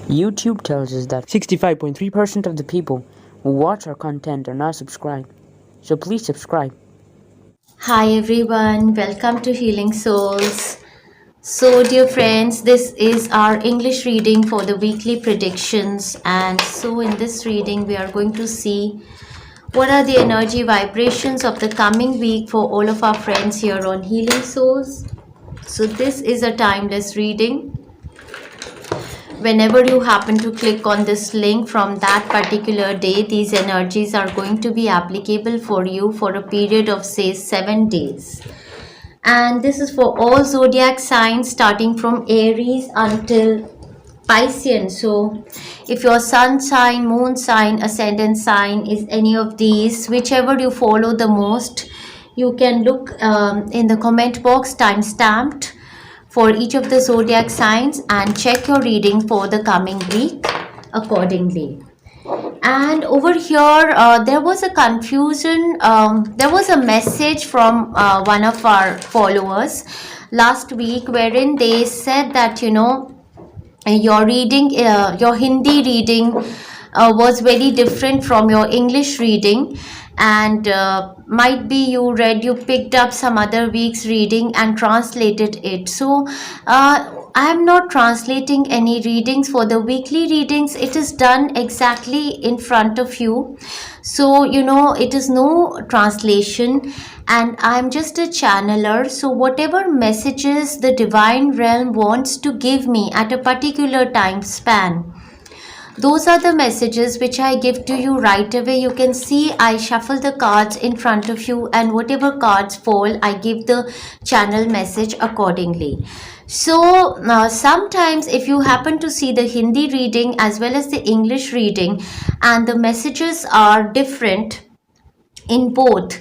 YouTube tells us that 65.3% of the people who watch our content are not subscribed. So please subscribe. Hi everyone, welcome to Healing Souls. So, dear friends, this is our English reading for the weekly predictions. And so, in this reading, we are going to see what are the energy vibrations of the coming week for all of our friends here on Healing Souls. So, this is a timeless reading. Whenever you happen to click on this link from that particular day, these energies are going to be applicable for you for a period of, say, 7 days. And this is for all zodiac signs starting from Aries until Piscean. So if your sun sign, moon sign, ascendant sign is any of these, whichever you follow the most, you can look in the comment box time stamped for each of the zodiac signs and check your reading for the coming week accordingly. And over here there was a confusion. There was a message from one of our followers last week wherein they said that your reading, your Hindi reading was very different from your English reading, and might be you picked up some other week's reading and translated it. So I am not translating any readings for the weekly readings. It is done exactly in front of you. So, it is no translation, and I'm just a channeler. So, whatever messages the divine realm wants to give me at a particular time span, those are the messages which I give to you right away. You can see I shuffle the cards in front of you, and whatever cards fall, I give the channel message accordingly. So sometimes if you happen to see the Hindi reading as well as the English reading and the messages are different in both,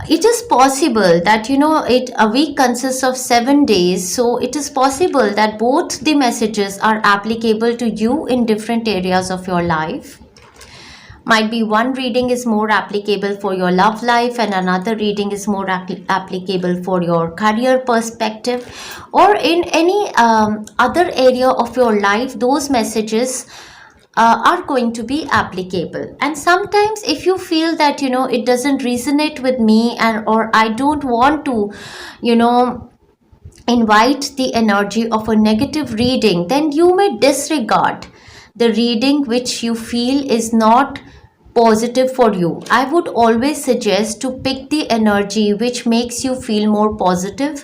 it is possible that a week consists of 7 days, so it is possible that both the messages are applicable to you in different areas of your life. Might be one reading is more applicable for your love life and another reading is more applicable for your career perspective, or in any other area of your life. Those messages are going to be applicable. And sometimes if you feel that it doesn't resonate with me, and or I don't want to invite the energy of a negative reading, then you may disregard the reading which you feel is not positive for you. I would always suggest to pick the energy which makes you feel more positive.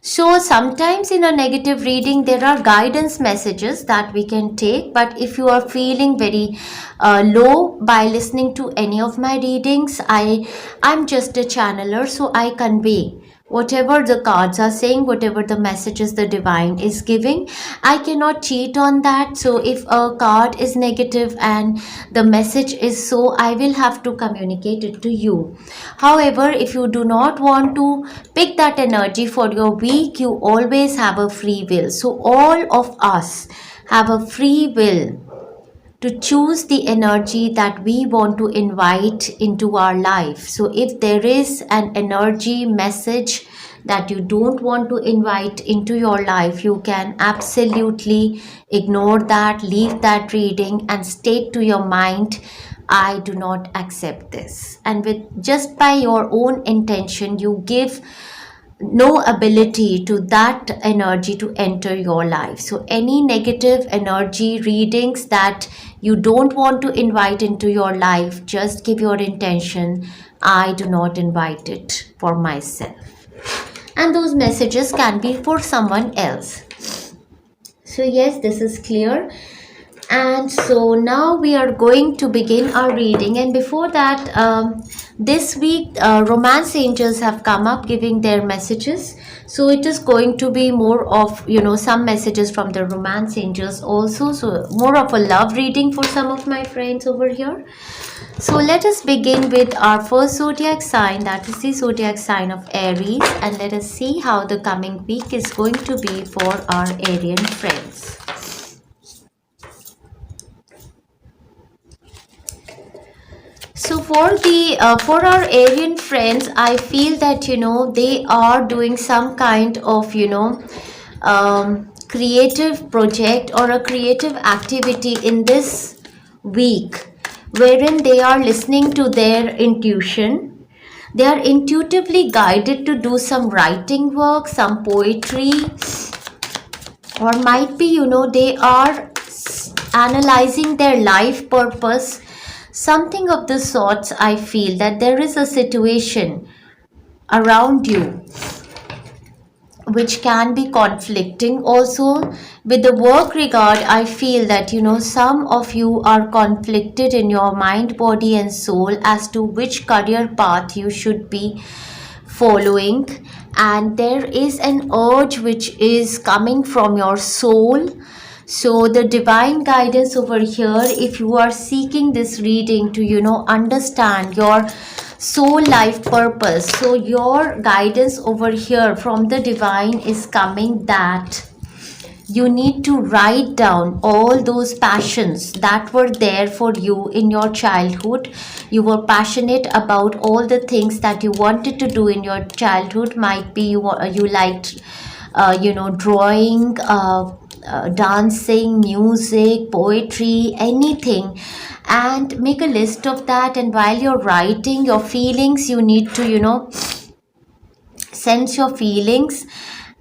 So sometimes in a negative reading there are guidance messages that we can take, but if you are feeling very low by listening to any of my readings, I'm just a channeler, so I convey whatever the cards are saying, whatever the messages the divine is giving. I cannot cheat on that. So if a card is negative and the message is so, I will have to communicate it to you. However, if you do not want to pick that energy for your week, you always have a free will. So all of us have a free will to choose the energy that we want to invite into our life. So if there is an energy message that you don't want to invite into your life, you can absolutely ignore that, leave that reading and state to your mind, I do not accept this. And with just by your own intention, you give no ability to that energy to enter your life. So any negative energy readings that you don't want to invite into your life, just give your intention, I do not invite it for myself. And those messages can be for someone else. So yes, this is clear. And so now we are going to begin our reading, and before that, this week romance angels have come up giving their messages. So it is going to be more of some messages from the romance angels also, so more of a love reading for some of my friends over here. So let us begin with our first zodiac sign, that is the zodiac sign of Aries, and let us see how the coming week is going to be for our Arian friends. So for our Arian friends, I feel that they are doing some kind of creative project or a creative activity in this week, wherein they are listening to their intuition. They are intuitively guided to do some writing work, some poetry, or might be, they are analyzing their life purpose. Something of the sorts. I feel that there is a situation around you which can be conflicting also. With the work regard, I feel that some of you are conflicted in your mind, body and soul as to which career path you should be following, and there is an urge which is coming from your soul. So the divine guidance over here, if you are seeking this reading to understand your soul life purpose, so your guidance over here from the divine is coming that you need to write down all those passions that were there for you in your childhood. You were passionate about all the things that you wanted to do in your childhood. Might be you liked drawing, dancing, music, poetry, anything, and make a list of that. And while you're writing your feelings, you need to sense your feelings,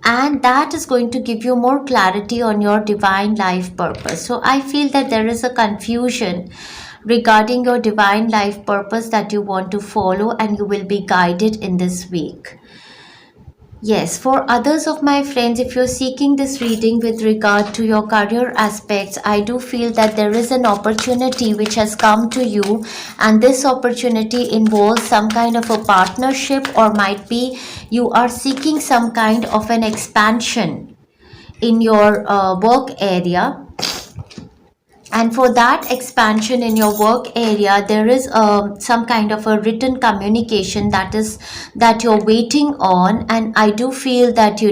and that is going to give you more clarity on your divine life purpose. So I feel that there is a confusion regarding your divine life purpose that you want to follow, and you will be guided in this week. Yes, for others of my friends, if you're seeking this reading with regard to your career aspects, I do feel that there is an opportunity which has come to you, and this opportunity involves some kind of a partnership, or might be you are seeking some kind of an expansion in your work area. And for that expansion in your work area, there is some kind of a written communication that you're waiting on. And I do feel that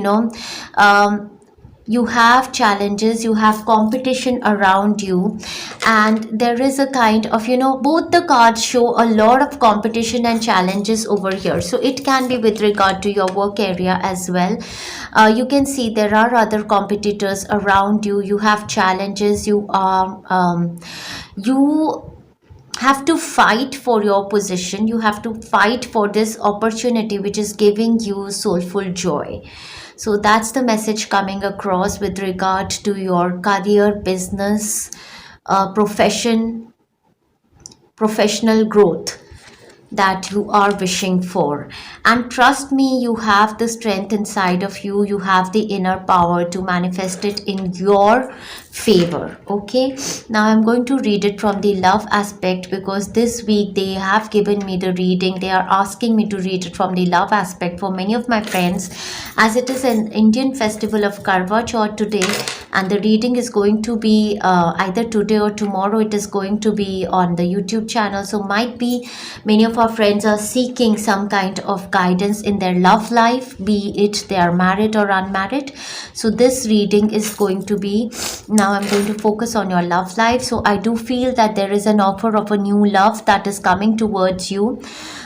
you have challenges, you have competition around you, and there is a kind of both the cards show a lot of competition and challenges over here. So it can be with regard to your work area as well. You can see there are other competitors around you. You have challenges. You have to fight for your position. You have to fight for this opportunity which is giving you soulful joy. So that's the message coming across with regard to your career, business, professional growth that you are wishing for. And trust me, you have the strength inside of you. You have the inner power to manifest it in your favor. Okay, now I'm going to read it from the love aspect, because this week they have given me the reading. They are asking me to read it from the love aspect for many of my friends, as it is an Indian festival of Karwa Chauth today, and the reading is going to be either today or tomorrow. It is going to be on the YouTube channel. So might be many of our friends are seeking some kind of guidance in their love life, be it they are married or unmarried. So this reading is going to be, now I'm going to focus on your love life. So I do feel that there is an offer of a new love that is coming towards you,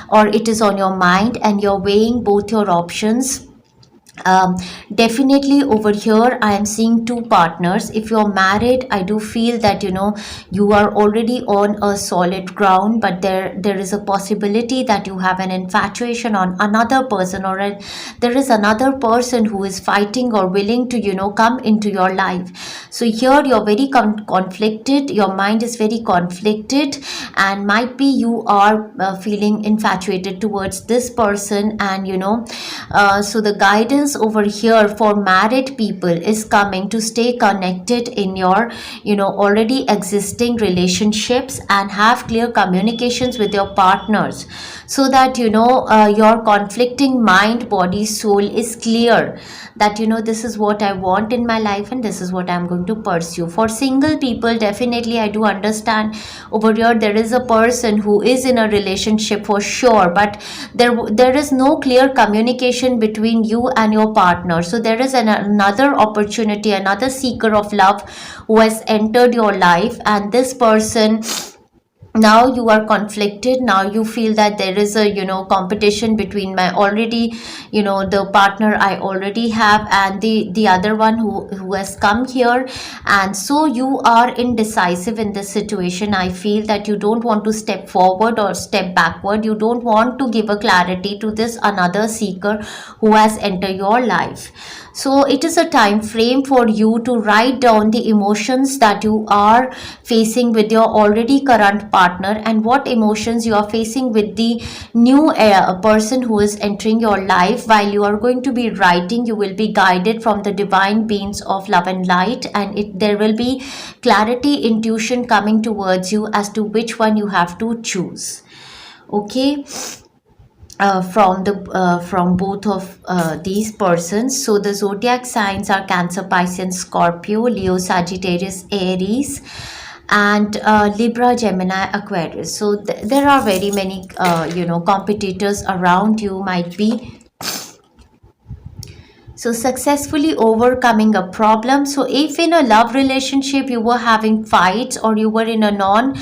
or it is on your mind and you're weighing both your options. Definitely over here I am seeing two partners. If you're married, I do feel that you are already on a solid ground, but there is a possibility that you have an infatuation on another person, or there is another person who is fighting or willing to come into your life. So here you're very conflicted, your mind is very conflicted, and might be you are feeling infatuated towards this person. And so the guidance over here for married people is coming to stay connected in your already existing relationships, and have clear communications with your partners, so that your conflicting mind, body, soul is clear that this is what I want in my life and this is what I'm going to pursue. For single people, definitely I do understand over here there is a person who is in a relationship for sure, but there is no clear communication between you and your partner. So there is another opportunity, another seeker of love who has entered your life, and this person now you are conflicted. Now you feel that there is a, competition between my already, the partner I already have, and the other one who has come here. And so you are indecisive in this situation. I feel that you don't want to step forward or step backward. You don't want to give a clarity to this another seeker who has entered your life. So it is a time frame for you to write down the emotions that you are facing with your already current partner, and what emotions you are facing with the new person who is entering your life. While you are going to be writing, you will be guided from the divine beings of love and light, and there will be clarity, intuition coming towards you as to which one you have to choose. Okay, from both of these persons. So the zodiac signs are Cancer, Pisces, Scorpio, Leo, Sagittarius, Aries, and Libra, Gemini, Aquarius. So there are very many competitors around you might be. So successfully overcoming a problem. So if in a love relationship you were having fights, or you were in a non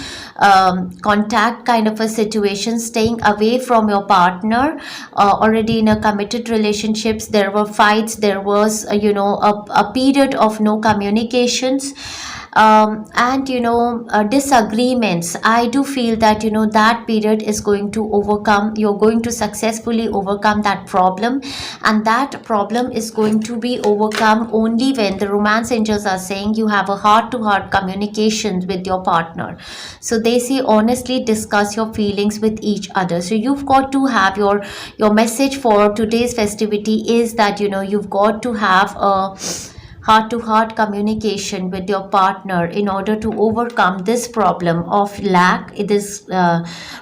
contact kind of a situation, staying away from your partner, already in a committed relationships, there were fights, there was a period of no communications, and disagreements. I do feel that that period is going to overcome. You're going to successfully overcome that problem, and that problem is going to be overcome only when the romance angels are saying you have a heart to heart communication with your partner. So they say honestly discuss your feelings with each other. So you've got to have your message for today's festivity is that you've got to have a heart-to-heart communication with your partner in order to overcome this problem of lack, this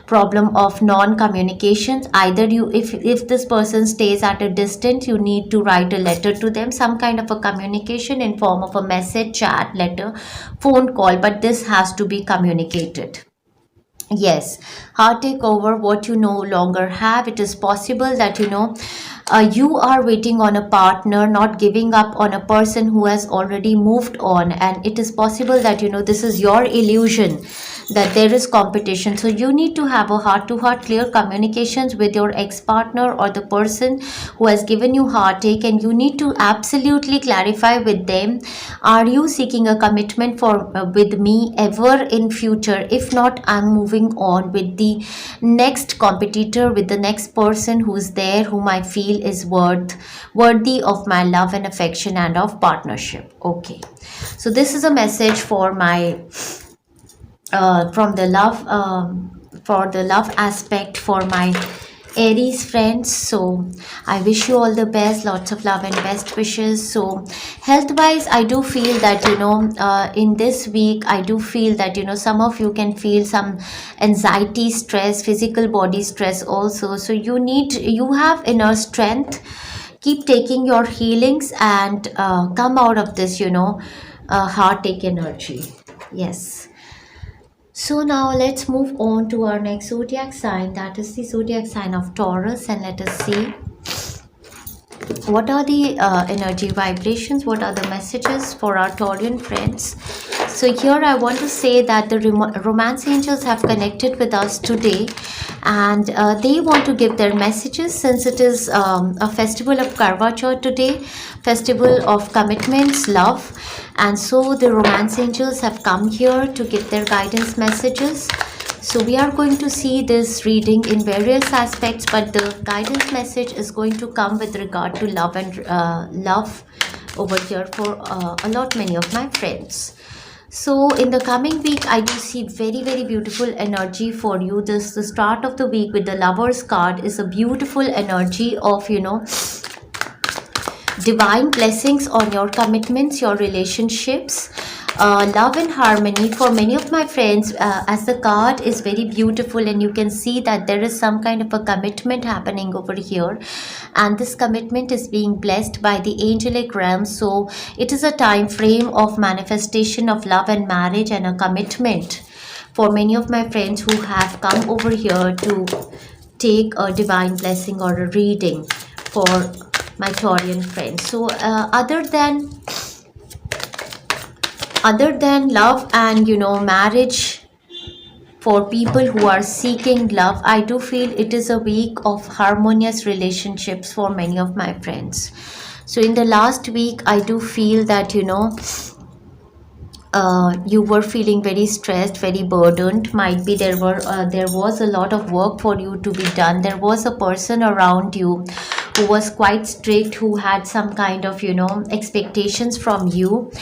problem of non-communications. Either if this person stays at a distance, you need to write a letter to them, some kind of a communication in form of a message, chat, letter, phone call, but this has to be communicated. Yes, heart take over what you no longer have. It is possible that you are waiting on a partner, not giving up on a person who has already moved on, and it is possible that this is your illusion that there is competition. So you need to have a heart to heart clear communications with your ex partner or the person who has given you heartache, and you need to absolutely clarify with them, are you seeking a commitment for with me ever in future? If not, I'm moving on with the next competitor, with the next person who's there, whom I feel is worthy of my love and affection and of partnership. Okay, so this is a message for my from the love for the love aspect for my Aries friends. So I wish you all the best, lots of love and best wishes. So health wise, I do feel that in this week I do feel that some of you can feel some anxiety, stress, physical body stress also. So you have inner strength. Keep taking your healings and come out of this heartache energy. Yes. So now let's move on to our next zodiac sign, that is the zodiac sign of Taurus, and let us see what are the energy vibrations, what are the messages for our Taurian friends. So here I want to say that the romance angels have connected with us today, and they want to give their messages, since it is a festival of Karva Chauth today, festival of commitments, love. And so the romance angels have come here to give their guidance messages. So we are going to see this reading in various aspects, but the guidance message is going to come with regard to love and love over here for many of my friends. So in the coming week, I do see very, very beautiful energy for you. The start of the week with the Lovers card is a beautiful energy of, divine blessings on your commitments, your relationships, love and harmony for many of my friends, as the card is very beautiful, and you can see that there is some kind of a commitment happening over here, and this commitment is being blessed by the angelic realm. So it is a time frame of manifestation of love and marriage and a commitment for many of my friends who have come over here to take a divine blessing or a reading for my Taurian friends. So other than love and marriage For people who are seeking love, I do feel it is a week of harmonious relationships for many of my friends. So in the last week, I do feel that, you were feeling very stressed, very burdened. Might be there was a lot of work for you to be done. There was a person around you who was quite strict, who had some kind of expectations from you,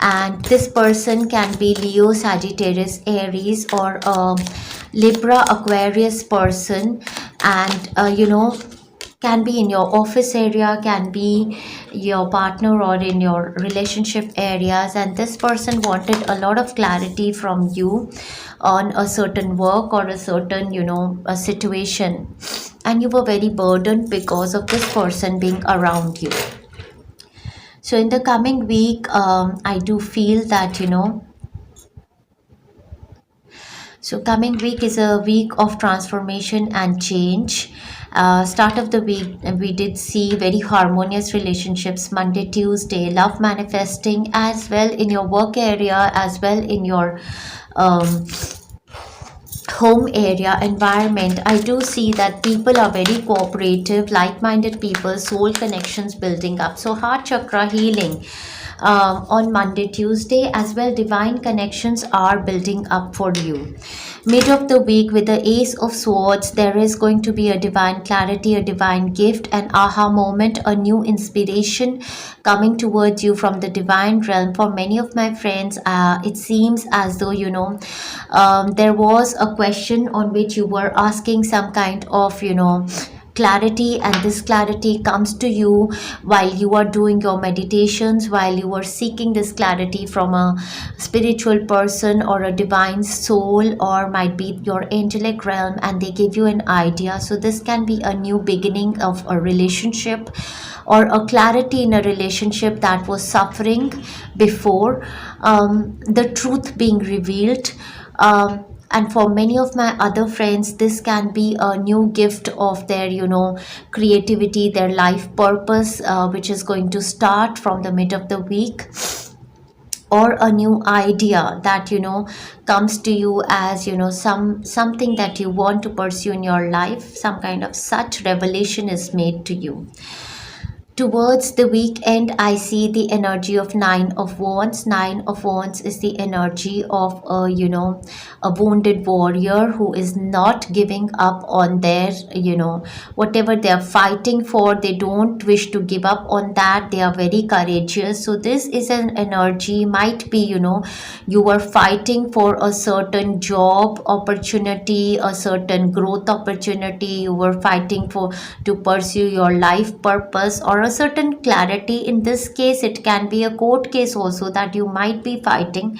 and this person can be Leo, Sagittarius, Aries, or Libra, Aquarius person, and can be in your office area, can be your partner, or in your relationship areas, and this person wanted a lot of clarity from you on a certain work or a certain a situation, and you were very burdened because of this person being around you. So in the coming week, I do feel that so coming week is a week of transformation and change. Start of the week, we did see very harmonious relationships. Monday, Tuesday, love manifesting as well in your work area, as well in your um, home area environment. I do see that people are very cooperative, like-minded people, soul connections building up. So heart chakra healing on Monday, Tuesday, as well divine connections are building up for you. Mid of the week, with the Ace of Swords, there is going to be a divine clarity, a divine gift, an aha moment, a new inspiration coming towards you from the divine realm. For many of my friends, it seems as though there was a question on which you were asking some kind of clarity, and this clarity comes to you while you are doing your meditations, while you are seeking this clarity from a spiritual person or a divine soul, or might be your angelic realm, and they give you an idea. So this can be a new beginning of a relationship, or a clarity in a relationship that was suffering before, the truth being revealed. And for many of my other friends, this can be a new gift of their creativity, their life purpose, which is going to start from the mid of the week, or a new idea that comes to you as something that you want to pursue in your life. Some kind of such revelation is made to you. Towards the weekend, I see the energy of Nine of Wands. Nine of Wands is the energy of a wounded warrior who is not giving up on their whatever they are fighting for. They don't wish to give up on that. They are very courageous. So this is an energy, might be you were fighting for a certain job opportunity, a certain growth opportunity. You were fighting for to pursue your life purpose, or a certain clarity. In this case, it can be a court case also that you might be fighting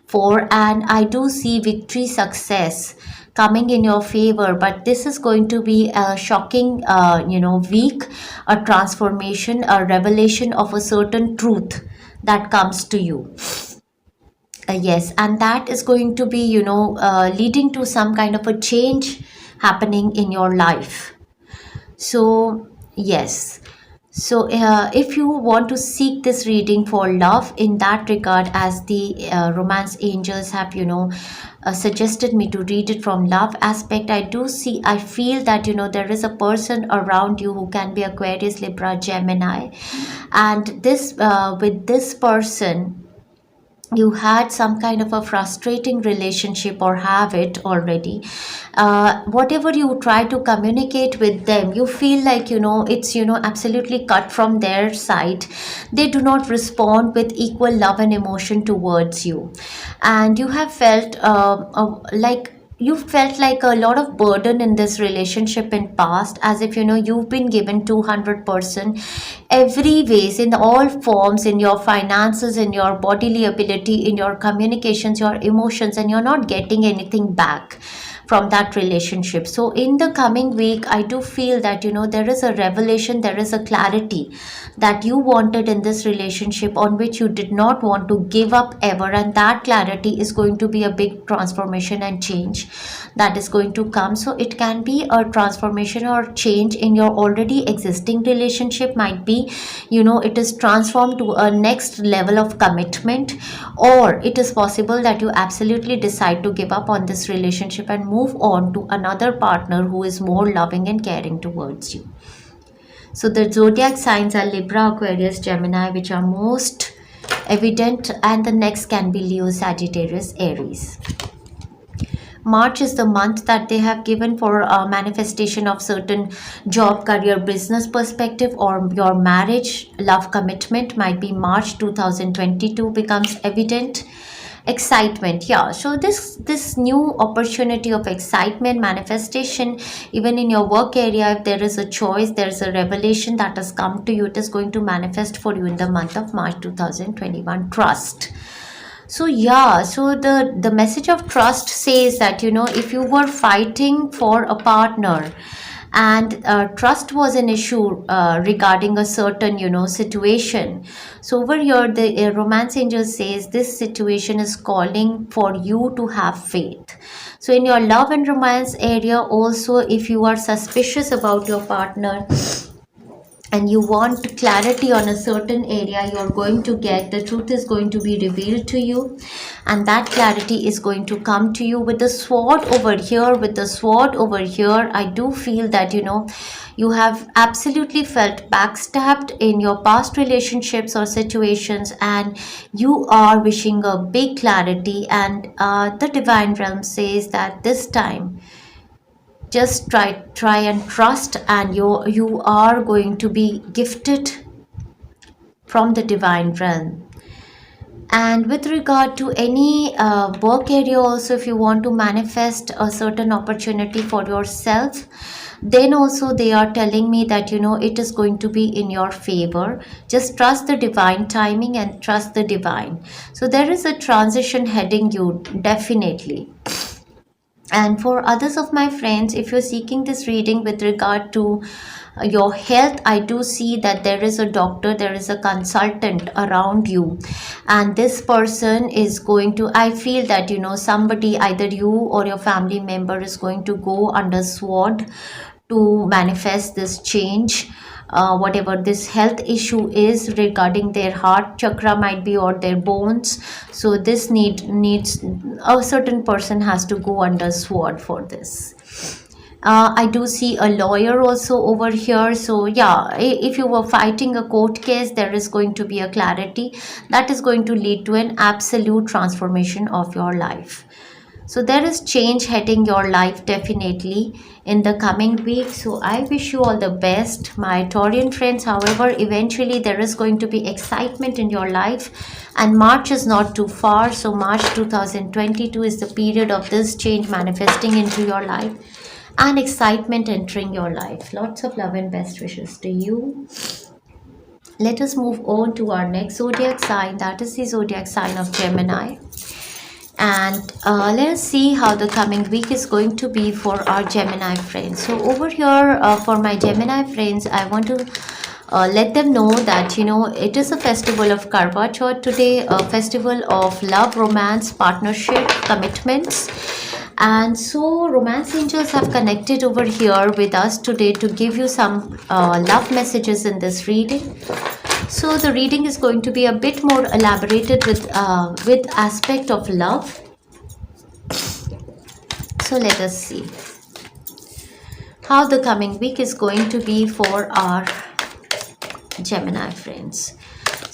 for, and I do see victory, success coming in your favor. But this is going to be a shocking week, a transformation, a revelation of a certain truth that comes to you. Yes, and that is going to be leading to some kind of a change happening in your life. So yes, so if you want to seek this reading for love in that regard, as the romance angels have suggested me to read it from love aspect, I feel that there is a person around you who can be Aquarius, Libra, Gemini, and this with this person you had some kind of a frustrating relationship, or have it already. Whatever you try to communicate with them, you feel like it's absolutely cut from their side. They do not respond with equal love and emotion towards you, and you have felt like you felt like a lot of burden in this relationship in past, as if you've been given 200% every ways, in all forms, in your finances, in your bodily ability, in your communications, your emotions, and you're not getting anything back. from that relationship. So in the coming week, I do feel that there is a revelation, there is a clarity that you wanted in this relationship, on which you did not want to give up ever, and that clarity is going to be a big transformation and change that is going to come. So it can be a transformation or change in your already existing relationship. Might be it is transformed to a next level of commitment, or it is possible that you absolutely decide to give up on this relationship and move on to another partner who is more loving and caring towards you. So the zodiac signs are Libra, Aquarius, Gemini, which are most evident, and the next can be Leo, Sagittarius, Aries. March is the month that they have given for manifestation of certain job, career, business perspective, or your marriage, love, commitment. Might be March 2022 becomes evident. Excitement, yeah. So this new opportunity of excitement, manifestation, even in your work area, if there is a choice, there is a revelation that has come to you, it is going to manifest for you in the month of March 2021. Trust. So yeah, so the message of trust says that if you were fighting for a partner, and trust was an issue regarding a certain situation. So over here, the romance angel says this situation is calling for you to have faith. So in your love and romance area also, if you are suspicious about your partner and you want clarity on a certain area, you're going to get, the truth is going to be revealed to you, and that clarity is going to come to you. With the sword over here, I do feel that you have absolutely felt backstabbed in your past relationships or situations, and you are wishing a big clarity, and the divine realm says that this time just try and trust, and you are going to be gifted from the divine realm. And with regard to any work area also, if you want to manifest a certain opportunity for yourself, then also they are telling me that it is going to be in your favor. Just trust the divine timing and trust the divine. So there is a transition heading you, definitely. And for others of my friends, if you're seeking this reading with regard to your health, I do see that there is a doctor, there is a consultant around you, and this person is going to, I feel that somebody, either you or your family member, is going to go under sword to manifest this change. Whatever this health issue is regarding their heart chakra, might be, or their bones. So this needs a certain person has to go under sword for this. I do see a lawyer also over here. So yeah, if you were fighting a court case, there is going to be a clarity that is going to lead to an absolute transformation of your life. So there is change heading your life, definitely, in the coming week. So I wish you all the best, my Taurian friends. However, eventually there is going to be excitement in your life, and March is not too far. So March 2022 is the period of this change manifesting into your life and excitement entering your life. Lots of love and best wishes to you. Let us move on to our next zodiac sign, that is the zodiac sign of Gemini. And let's see how the coming week is going to be for our Gemini friends. So over here, for my Gemini friends, I want to let them know that it is a festival of Karwa Chauth today, a festival of love, romance, partnership, commitments. And so romance angels have connected over here with us today to give you some love messages in this reading. So the reading is going to be a bit more elaborated with aspect of love. So let us see how the coming week is going to be for our Gemini friends.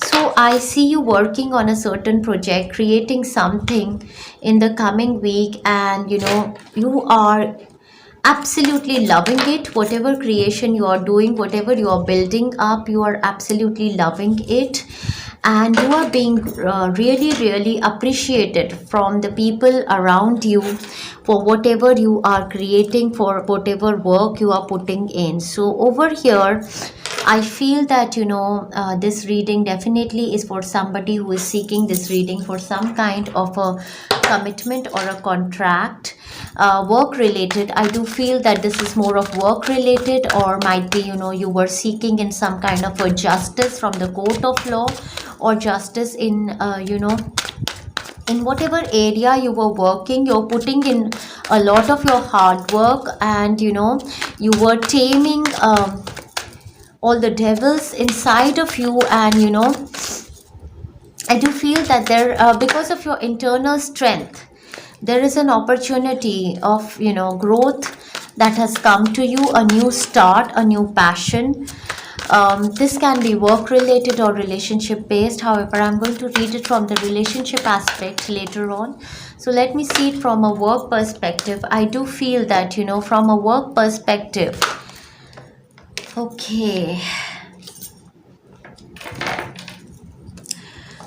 So I see you working on a certain project, creating something in the coming week, and you are absolutely loving it. Whatever creation you are doing, whatever you are building up, you are absolutely loving it, and you are being really appreciated from the people around you. for whatever you are creating, for whatever work you are putting in. So over here, I feel that this reading definitely is for somebody who is seeking this reading for some kind of a commitment or a contract, work related. I do feel that this is more of work related, or might be you were seeking in some kind of a justice from the court of law, or justice in in whatever area you were working. You're putting in a lot of your hard work, and you were taming all the devils inside of you. And I do feel that there, because of your internal strength, there is an opportunity of growth that has come to you, a new start, a new passion. This can be work related or relationship based. However, I'm going to read it from the relationship aspect later on. So let me see it from a work perspective. I do feel that from a work perspective. Okay,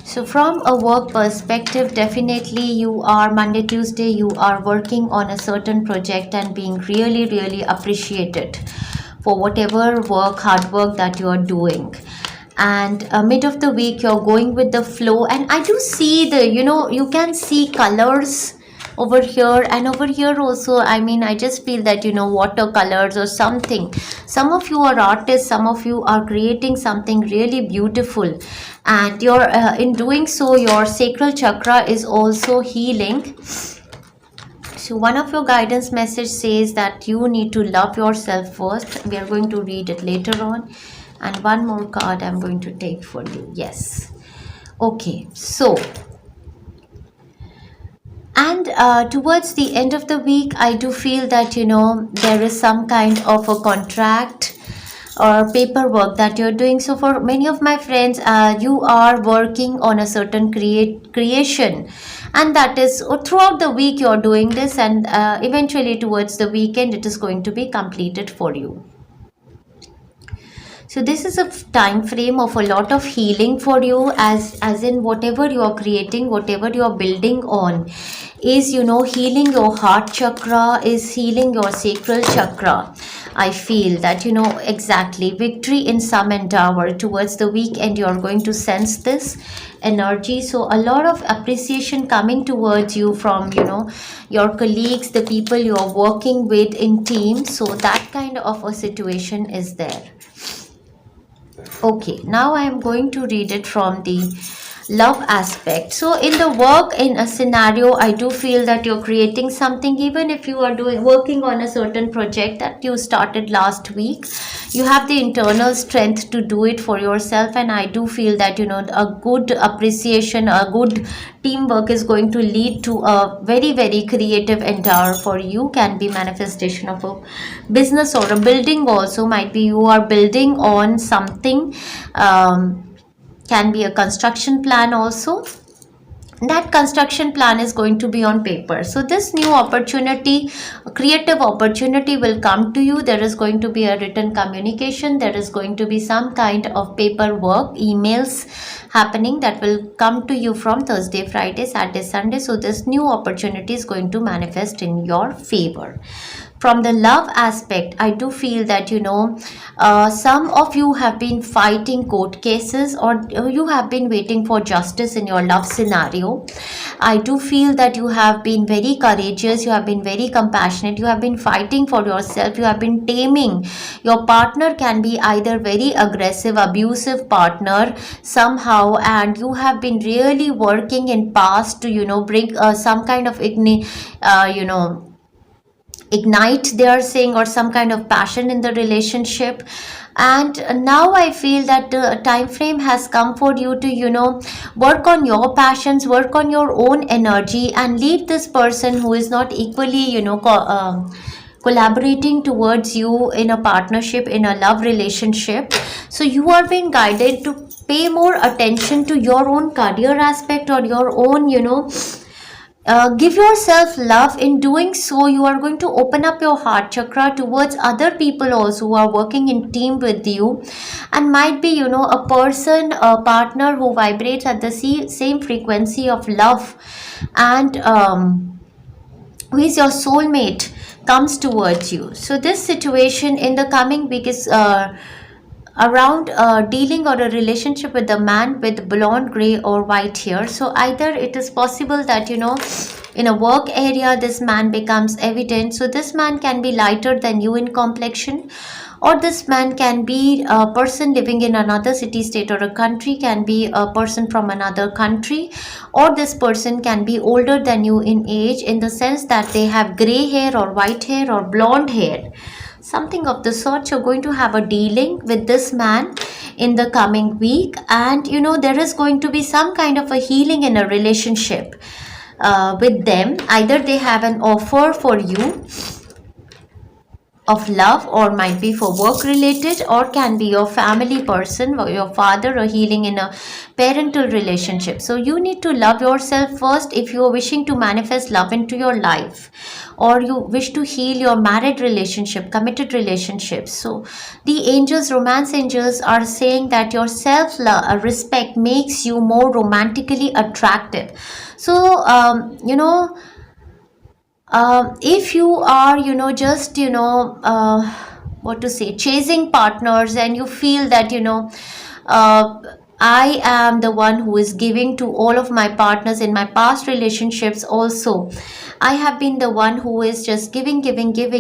so from a work perspective, definitely you are Monday, Tuesday, you are working on a certain project and being really, really appreciated for whatever work, hard work that you are doing. And mid of the week, you're going with the flow. And I do see you can see colors over here and over here also. I mean, I just feel that watercolors or something. Some of you are artists, some of you are creating something really beautiful, and you're in doing so, your sacral chakra is also healing. So one of your guidance message says that you need to love yourself first. We are going to read it later on. And one more card I'm going to take for you. Yes. Okay, so and towards the end of the week, I do feel that there is some kind of a contract or paperwork that you're doing. So for many of my friends, you are working on a certain creation, and that is throughout the week you're doing this, and eventually towards the weekend it is going to be completed for you. So this is a time frame of a lot of healing for you, as in whatever you are creating, whatever you are building on is healing your heart chakra, is healing your sacral chakra. I feel that exactly victory in some endeavor. Towards the weekend you are going to sense this energy. So a lot of appreciation coming towards you from your colleagues, the people you are working with in teams. So that kind of a situation is there. Okay, now I am going to read it from the love aspect. So in the work, in a scenario, I do feel that you're creating something. Even if you are working on a certain project that you started last week, you have the internal strength to do it for yourself. And I do feel that a good appreciation, a good teamwork is going to lead to a very, very creative endeavor for you. Can be manifestation of a business or a building also. Might be you are building on something. Can be a construction plan also. That construction plan is going to be on paper. So this new opportunity, creative opportunity will come to you. There is going to be a written communication. There is going to be some kind of paperwork, emails happening that will come to you from Thursday, Friday, Saturday, Sunday. So this new opportunity is going to manifest in your favor. From the love aspect, I do feel that some of you have been fighting court cases, or you have been waiting for justice in your love scenario. I do feel that you have been very courageous, you have been very compassionate, you have been fighting for yourself, you have been taming. Your partner can be either very aggressive, abusive partner somehow, and you have been really working in past to bring some kind of ignite, they are saying, or some kind of passion in the relationship. And now I feel that the time frame has come for you to work on your passions, work on your own energy, and leave this person who is not equally collaborating towards you in a partnership, in a love relationship. So you are being guided to pay more attention to your own career aspect, or your own give yourself love. In doing so, you are going to open up your heart chakra towards other people also who are working in team with you, and might be a person, a partner who vibrates at the same frequency of love, and who is your soulmate, comes towards you. So this situation in the coming week is around dealing or a relationship with a man with blonde, gray, or white hair. So either it is possible that in a work area this man becomes evident. So this man can be lighter than you in complexion, or this man can be a person living in another city, state, or a country, can be a person from another country, or this person can be older than you in age, in the sense that they have gray hair or white hair or blonde hair, something of the sort. You're going to have a dealing with this man in the coming week, and there is going to be some kind of a healing in a relationship with them. Either they have an offer for you of love, or might be for work related, or can be your family person or your father, or healing in a parental relationship. So you need to love yourself first if you are wishing to manifest love into your life, or you wish to heal your married relationship, committed relationships. So the angels, romance angels, are saying that your self respect makes you more romantically attractive. So if you are just what to say, chasing partners, and you feel that uh, I am the one who is giving to all of my partners in my past relationships also, I have been the one who is just giving,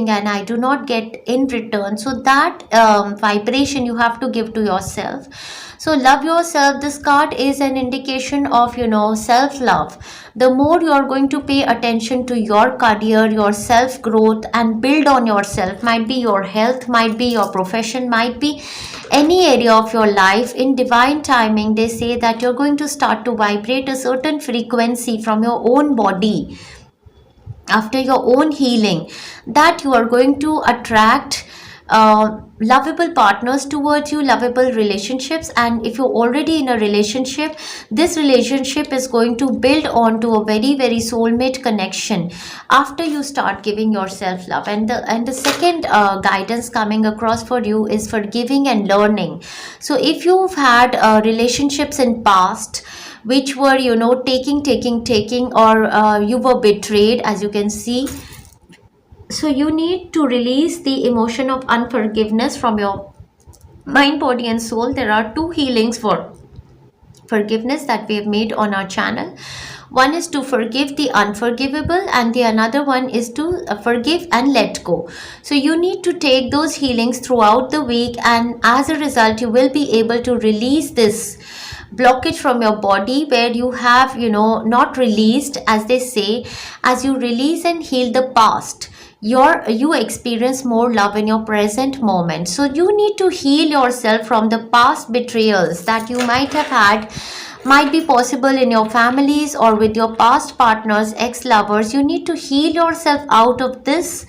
and I do not get in return. So that vibration you have to give to yourself. So love yourself. This card is an indication of self love. The more you are going to pay attention to your career, your self growth, and build on yourself, might be your health, might be your profession, might be any area of your life, in divine timing they say that you're going to start to vibrate a certain frequency from your own body after your own healing, that you are going to attract lovable partners towards you, lovable relationships. And if you're already in a relationship, this relationship is going to build on to a very very soulmate connection after you start giving yourself love. And the second guidance coming across for you is forgiving and learning. So if you've had relationships in past which were taking, or you were betrayed, as you can see, so you need to release the emotion of unforgiveness from your mind, body, and soul. There are two healings for forgiveness that we have made on our channel. One is to forgive the unforgivable, and the another one is to forgive and let go. So you need to take those healings throughout the week, and as a result you will be able to release this blockage from your body where you have not released. As they say, as you release and heal the past, you experience more love in your present moment. So you need to heal yourself from the past betrayals that you might have had, might be possible in your families or with your past partners, ex-lovers. You need to heal yourself out of these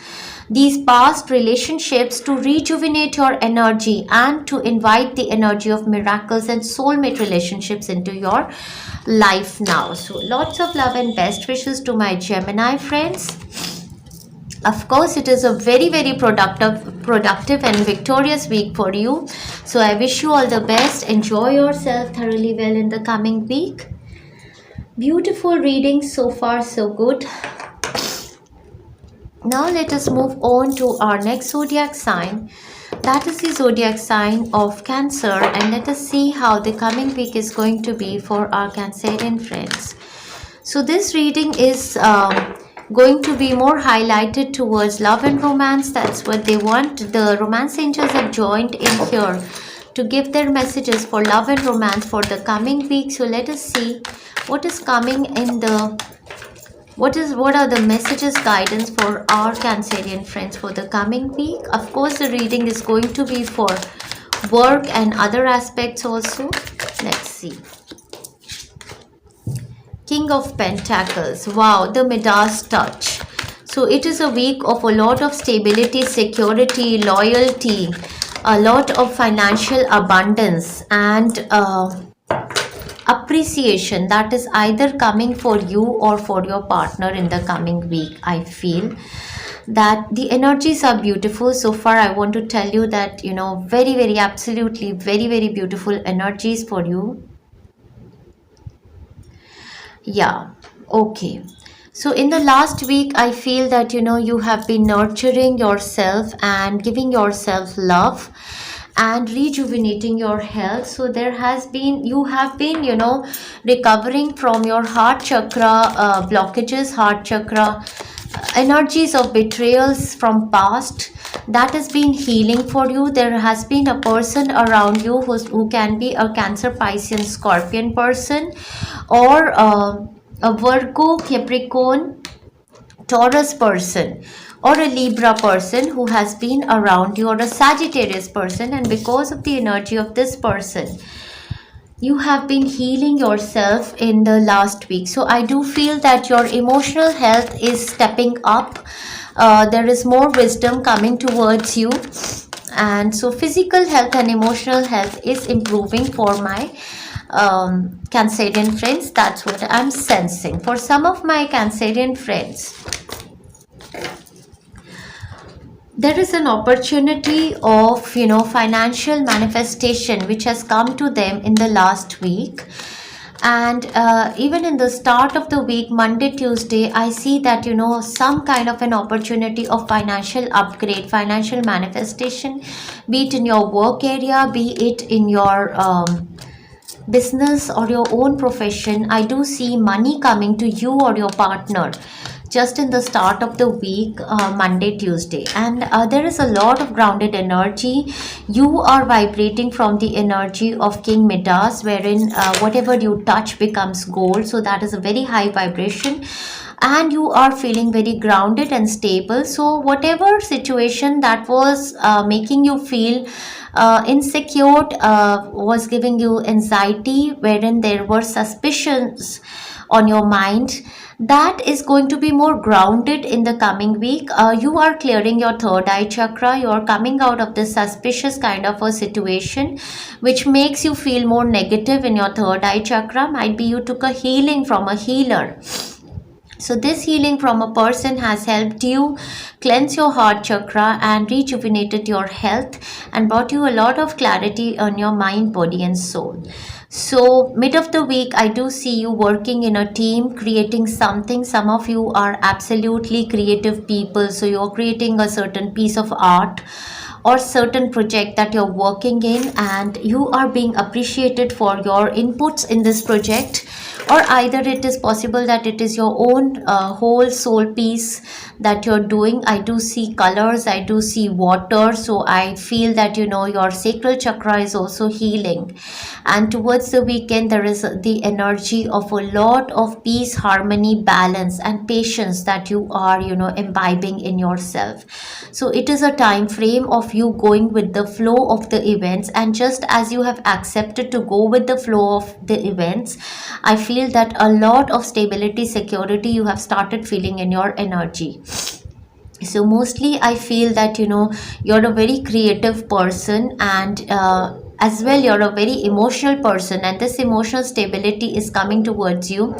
past relationships to rejuvenate your energy and to invite the energy of miracles and soulmate relationships into your life now. So lots of love and best wishes to my Gemini friends. Of course, it is a very very productive and victorious week for you. So I wish you all the best. Enjoy yourself thoroughly well in the coming week. Beautiful reading so far, so good. Now let us move on to our next zodiac sign. That is the zodiac sign of Cancer, and let us see how the coming week is going to be for our Cancerian friends. So this reading is going to be more highlighted towards love and romance. That's what they want. The romance angels have joined in here to give their messages for love and romance for the coming week. So let us see what is coming in the what are the messages, guidance for our Cancerian friends for the coming week. Of course, the reading is going to be for work and other aspects also. Let's see. King of Pentacles. Wow, the Midas touch. So it is a week of a lot of stability, security, loyalty, a lot of financial abundance and appreciation that is either coming for you or for your partner in the coming week. I feel that the energies are beautiful so far. I want to tell you that very very absolutely very very beautiful energies for you. Yeah, okay. So in the last week, I feel that you have been nurturing yourself and giving yourself love and rejuvenating your health. So you have been recovering from your heart chakra blockages, heart chakra energies of betrayals from past. That has been healing for you. There has been a person around you who can be a Cancer, Piscean, Scorpion person, or a Virgo, Capricorn, Taurus person, or a Libra person who has been around you, or a Sagittarius person, and because of the energy of this person, you have been healing yourself in the last week. So I do feel that your emotional health is stepping up. There is more wisdom coming towards you, and so physical health and emotional health is improving for my Cancerian friends. That's what I'm sensing. For some of my Cancerian friends, there is an opportunity of financial manifestation which has come to them in the last week. And even in the start of the week, Monday, Tuesday, I see that some kind of an opportunity of financial upgrade, financial manifestation, be it in your work area, be it in your business or your own profession. I do see money coming to you or your partner just in the start of the week, Monday, Tuesday. And there is a lot of grounded energy. You are vibrating from the energy of King Midas, wherein whatever you touch becomes gold. So that is a very high vibration, and you are feeling very grounded and stable. So whatever situation that was making you feel insecure, was giving you anxiety, wherein there were suspicions on your mind, that is going to be more grounded in the coming week. You are clearing your third eye chakra. You are coming out of this suspicious kind of a situation which makes you feel more negative in your third eye chakra. Might be you took a healing from a healer. So this healing from a person has helped you cleanse your heart chakra and rejuvenated your health and brought you a lot of clarity on your mind, body and soul. So mid of the week, I do see you working in a team, creating something. Some of you are absolutely creative people. So you're creating a certain piece of art or certain project that you're working in, and you are being appreciated for your inputs in this project. Or either it is possible that it is your own whole soul piece that you're doing. I do see colors, I do see water, so I feel that your sacral chakra is also healing. And towards the weekend, there is the energy of a lot of peace, harmony, balance and patience that you are imbibing in yourself. So it is a time frame of you going with the flow of the events, and just as you have accepted to go with the flow of the events, I feel that a lot of stability, security you have started feeling in your energy. So mostly I feel that you're a very creative person, and as well you're a very emotional person, and this emotional stability is coming towards you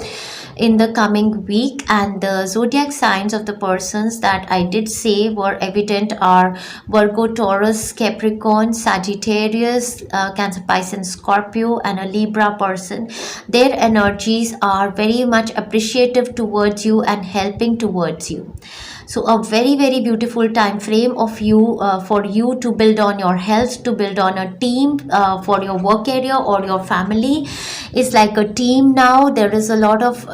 in the coming week. And the zodiac signs of the persons that I did say were evident are Virgo, Taurus, Capricorn, Sagittarius, Cancer, Pisces, Scorpio, and a Libra person. Their energies are very much appreciative towards you and helping towards you. So a very very beautiful time frame of you for you to build on your health, to build on a team for your work area or your family. Is like a team now. There is a lot of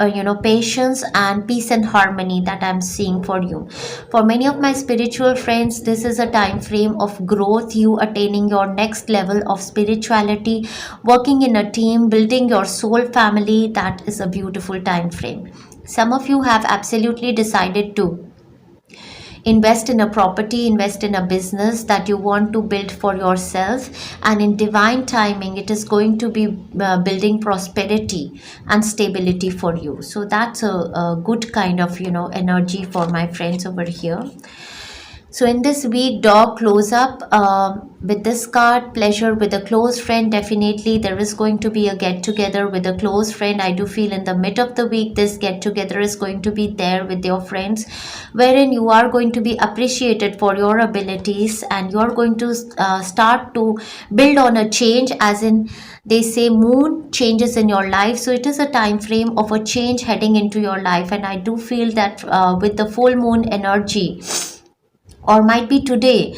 patience and peace and harmony that I'm seeing for you. For many of my spiritual friends, this is a time frame of growth, you attaining your next level of spirituality, working in a team, building your soul family. That is a beautiful time frame. Some of you have absolutely decided to invest in a property, invest in a business that you want to build for yourself, and in divine timing it is going to be building prosperity and stability for you. So that's a good kind of energy for my friends over here. So in this week, dog close up with this card, pleasure with a close friend. Definitely there is going to be a get together with a close friend. I do feel in the mid of the week, this get together is going to be there with your friends, wherein you are going to be appreciated for your abilities, and you are going to start to build on a change, as in they say moon changes in your life. So it is a time frame of a change heading into your life, and I do feel that with the full moon energy, or might be today,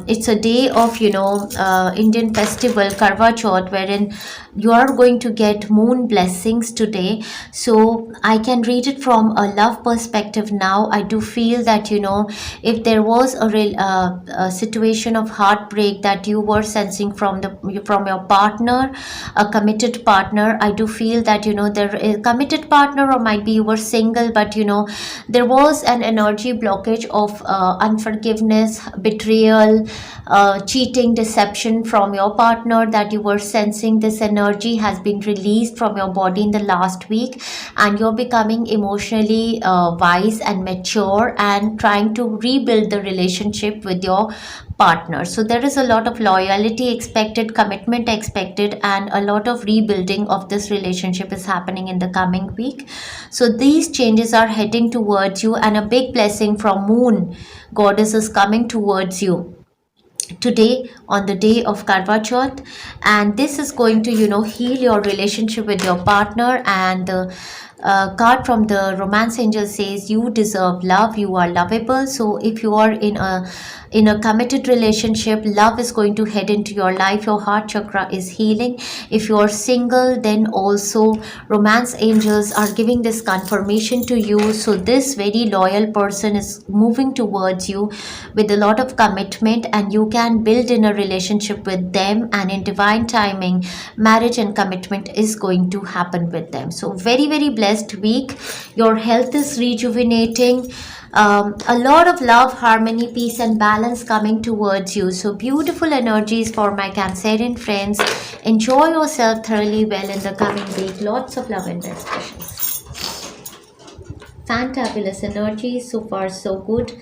it's a day of Indian festival Karwa Chauth, wherein you are going to get moon blessings today. So I can read it from a love perspective. Now I do feel that if there was a situation of heartbreak that you were sensing from your partner, a committed partner, I do feel that there is a committed partner, or might be you were single, but there was an energy blockage of unforgiveness, betrayal, cheating, deception from your partner that you were sensing. This energy has been released from your body in the last week, and you're becoming emotionally wise and mature, and trying to rebuild the relationship with your partner. So there is a lot of loyalty expected, commitment expected, and a lot of rebuilding of this relationship is happening in the coming week. So these changes are heading towards you, and a big blessing from moon goddess is coming towards you today on the day of Karwa Chauth, and this is going to heal your relationship with your partner. And the card from the romance angel says you deserve love, you are lovable. So if you are in a committed relationship, love is going to head into your life. Your heart chakra is healing. If you are single, then also romance angels are giving this confirmation to you. So this very loyal person is moving towards you with a lot of commitment, and you can build in a relationship with them, and in divine timing marriage and commitment is going to happen with them. So very, very blessed week. Your health is rejuvenating. A lot of love, harmony, peace and balance coming towards you. So beautiful energies for my Cancerian friends. Enjoy yourself thoroughly well in the coming week. Lots of love and best wishes. Fantabulous energies, so far so good.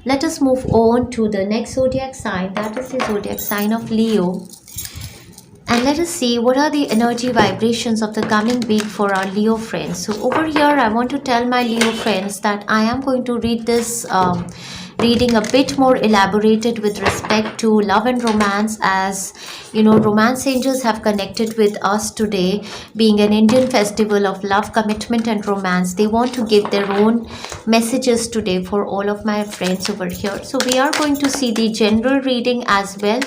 Let us move on to the next zodiac sign, that is the zodiac sign of Leo. And let us see what are the energy vibrations of the coming week for our Leo friends. So over here, I want to tell my Leo friends that I am going to read this reading a bit more elaborated with respect to love and romance, as romance angels have connected with us today, being an Indian festival of love, commitment and romance. They want to give their own messages today for all of my friends over here. So we are going to see the general reading as well,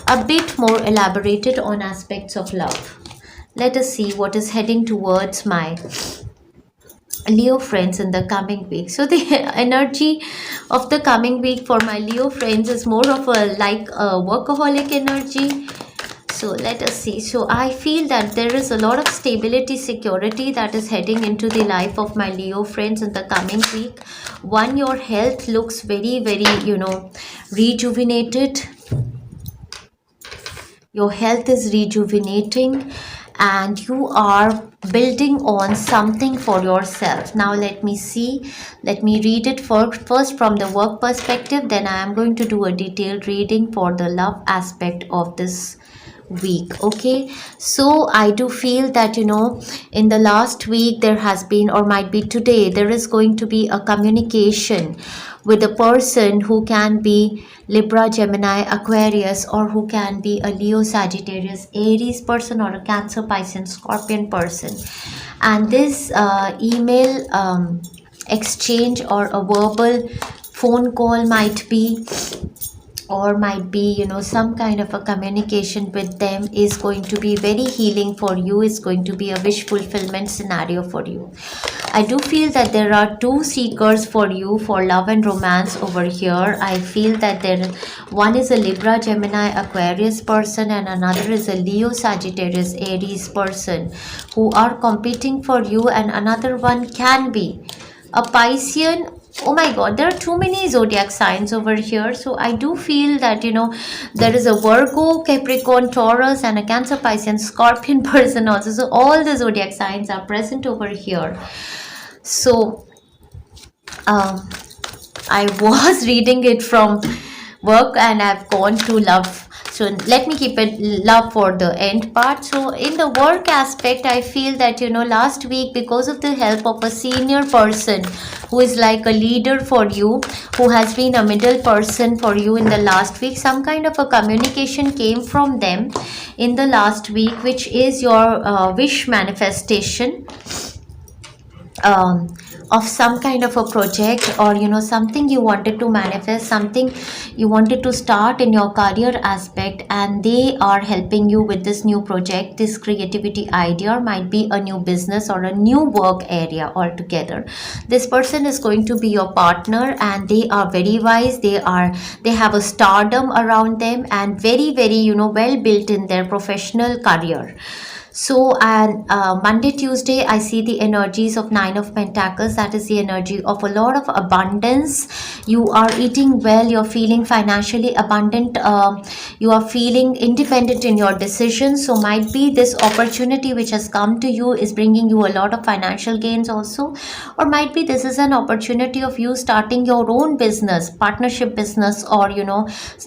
a bit more elaborated on aspects of love. Let us see what is heading towards my Leo friends in the coming week. So the energy of the coming week for my Leo friends is more of a workaholic energy. So let us see. So I feel that there is a lot of stability, security that is heading into the life of my Leo friends in the coming week. One, your health looks very, very, rejuvenated. Your health is rejuvenating, and you are building on something for yourself. Now let me see, let me read it first from the work perspective, then I am going to do a detailed reading for the love aspect of this week. Okay, so I do feel that in the last week there has been, or might be today, there is going to be a communication with a person who can be Libra, Gemini, Aquarius, or who can be a Leo, Sagittarius, Aries person, or a Cancer, Pisces, Scorpion person. And this email exchange or a verbal phone call might be, or might be some kind of a communication with them is going to be very healing for you. It's going to be a wish fulfillment scenario for you. I do feel that there are two seekers for you for love and romance over here. I feel that one is a Libra, Gemini, Aquarius person, and another is a Leo, Sagittarius, Aries person who are competing for you, and another one can be a Piscean. Oh my god, there are too many zodiac signs over here. So I do feel that there is a Virgo, Capricorn, Taurus, and a Cancer, Pisces, Scorpion person also. So all the zodiac signs are present over here. So I was reading it from work and I've gone to love. So let me keep it love for the end part. So in the work aspect, I feel that, last week, because of the help of a senior person who is like a leader for you, who has been a middle person for you in the last week, some kind of a communication came from them in the last week, which is your wish manifestation, um, of some kind of a project, or something you wanted to manifest, something you wanted to start in your career aspect, and they are helping you with this new project, this creativity idea, or might be a new business or a new work area altogether. This person is going to be your partner, and they are very wise, they have a stardom around them, and very very well built in their professional career. So, and Monday, Tuesday, I see the energies of Nine of Pentacles. That is the energy of a lot of abundance. You are eating well, you're feeling financially abundant, you are feeling independent in your decisions. So, might be this opportunity which has come to you is bringing you a lot of financial gains also, or might be this is an opportunity of you starting your own business, partnership business, or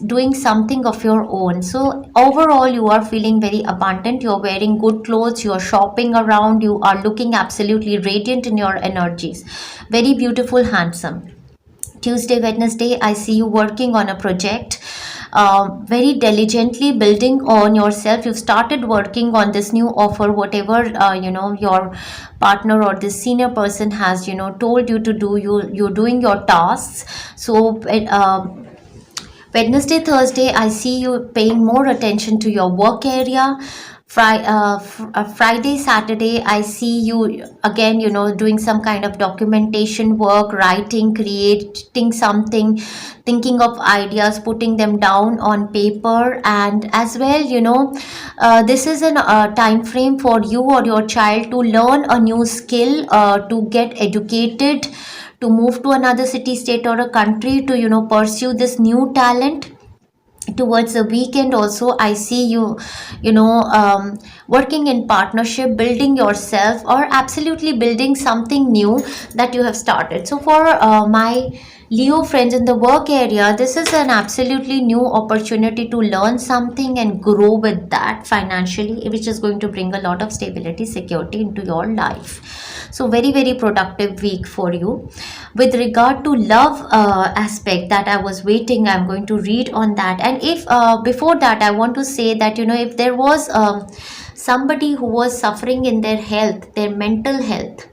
doing something of your own. So, overall, you are feeling very abundant, you're wearing good clothes, you are shopping around, you are looking absolutely radiant in your energies, very beautiful, handsome. Tuesday, Wednesday, I see you working on a project, very diligently building on yourself. You've started working on this new offer, whatever your partner or this senior person has told you to do. You're doing your tasks. So Wednesday, Thursday, I see you paying more attention to your work area. Friday, Saturday, I see you again, doing some kind of documentation work, writing, creating something, thinking of ideas, putting them down on paper, and as well, this is an time frame for you or your child to learn a new skill, to get educated, to move to another city, state, or a country, to pursue this new talent. Towards the weekend also, I see you working in partnership, building yourself, or absolutely building something new that you have started. So for my Leo friends in the work area, this is an absolutely new opportunity to learn something and grow with that financially, which is going to bring a lot of stability, security into your life. So very very productive week for you. With regard to love aspect that I was waiting, I'm going to read on that. And if before that, I want to say that if there was somebody who was suffering in their health, their mental health,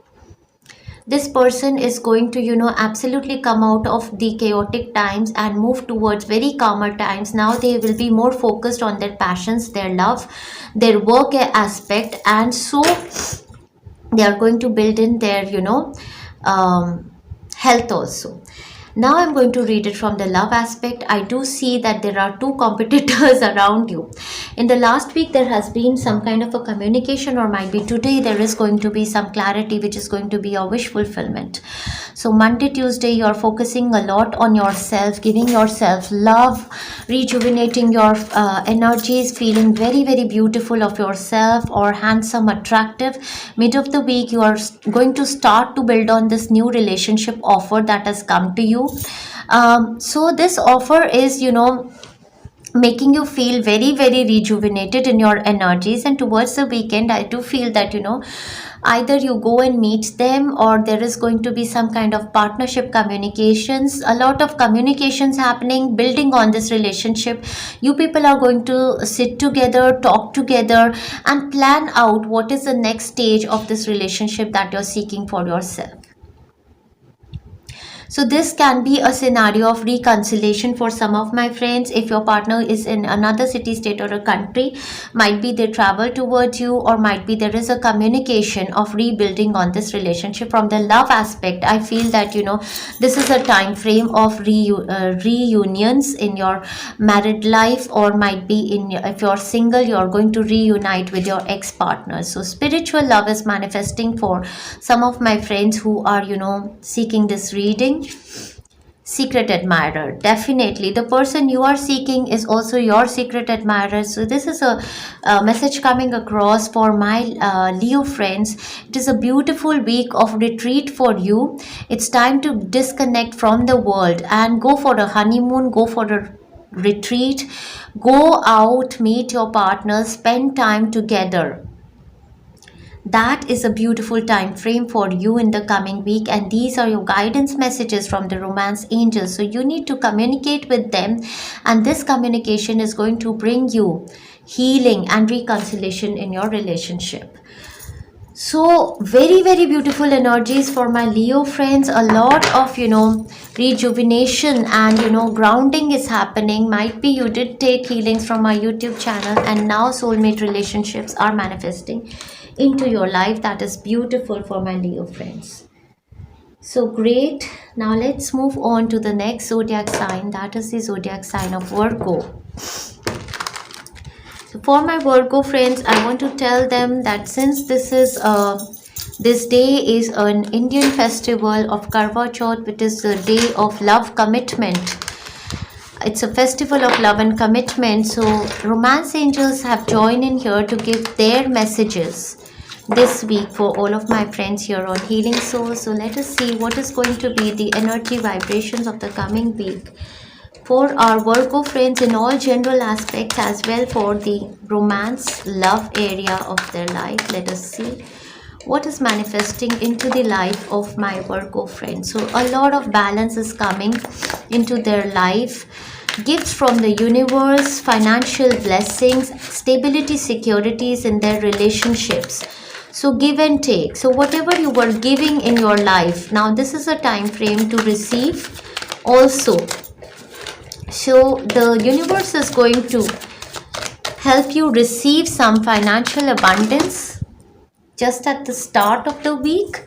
this person is going to absolutely come out of the chaotic times and move towards very calmer times. Now they will be more focused on their passions, their love, their work aspect, and so they are going to build in their health also. Now I'm going to read it from the love aspect. I do see that there are two competitors around you. In the last week, there has been some kind of a communication, or might be today, there is going to be some clarity, which is going to be a wish fulfillment. So Monday, Tuesday, you're focusing a lot on yourself, giving yourself love, rejuvenating your energies, feeling very, very beautiful of yourself, or handsome, attractive. Mid of the week, you are going to start to build on this new relationship offer that has come to you. So this offer is making you feel very very rejuvenated in your energies. And towards the weekend, I do feel that either you go and meet them, or there is going to be some kind of partnership communications, a lot of communications happening, building on this relationship. You people are going to sit together, talk together, and plan out what is the next stage of this relationship that you're seeking for yourself. So this can be a scenario of reconciliation for some of my friends. If your partner is in another city, state, or a country, might be they travel towards you, or might be there is a communication of rebuilding on this relationship. From the love aspect, I feel that this is a time frame of reunions in your married life, or might be if you're single, you're going to reunite with your ex-partner. So spiritual love is manifesting for some of my friends who are seeking this reading. secret admirer. Definitely the person you are seeking is also your secret admirer. So this is a message coming across for my Leo friends. It is a beautiful week of retreat for you. It's time to disconnect from the world and go for a honeymoon, go for a retreat, go out, meet your partner, spend time together. That is a beautiful time frame for you in the coming week, and these are your guidance messages from the romance angels. So you need to communicate with them, and this communication is going to bring you healing and reconciliation in your relationship. So very beautiful energies for my Leo friends. A lot of rejuvenation and grounding is happening. Might be you did take healings from my YouTube channel, and now soulmate relationships are manifesting into your life. That is beautiful for my Leo friends. So great. Now let's move on to the next zodiac sign. That is the zodiac sign of Virgo. So for my Virgo friends, I want to tell them that since this day is an Indian festival of Karwa Chauth, which is the day of love commitment. It's a festival of love and commitment. So romance angels have joined in here to give their messages this week for all of my friends here on Healing Souls. So let us see what is going to be the energy vibrations of the coming week for our Virgo friends in all general aspects, as well for the romance love area of their life. Let us see what is manifesting into the life of my Virgo friends. So a lot of balance is coming into their life. Gifts from the universe, financial blessings, stability, securities in their relationships. So give and take. So whatever you were giving in your life, now this is a time frame to receive also. So the universe is going to help you receive some financial abundance just at the start of the week,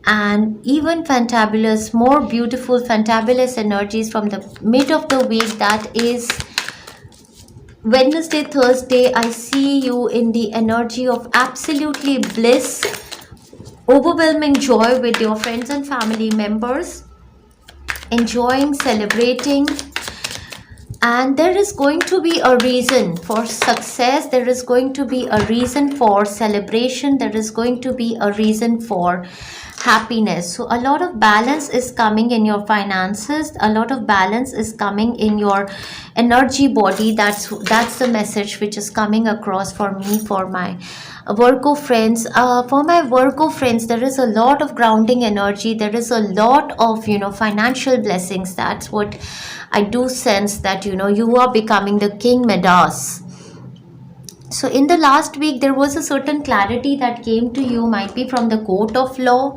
and even fantabulous, more beautiful fantabulous energies from the mid of the week. That is Wednesday, Thursday. I see you in the energy of absolutely bliss, overwhelming joy with your friends and family members, enjoying, celebrating. And there is going to be a reason for success. There is going to be a reason for celebration. There is going to be a reason for happiness. So a lot of balance is coming in your finances. A lot of balance is coming in your energy body. That's the message which is coming across for me, for my Virgo friends. For my Virgo friends, there is a lot of grounding energy. There is a lot of financial blessings. That's what I do sense, that you are becoming the King Midas. So in the last week, there was a certain clarity that came to you, might be from the court of law,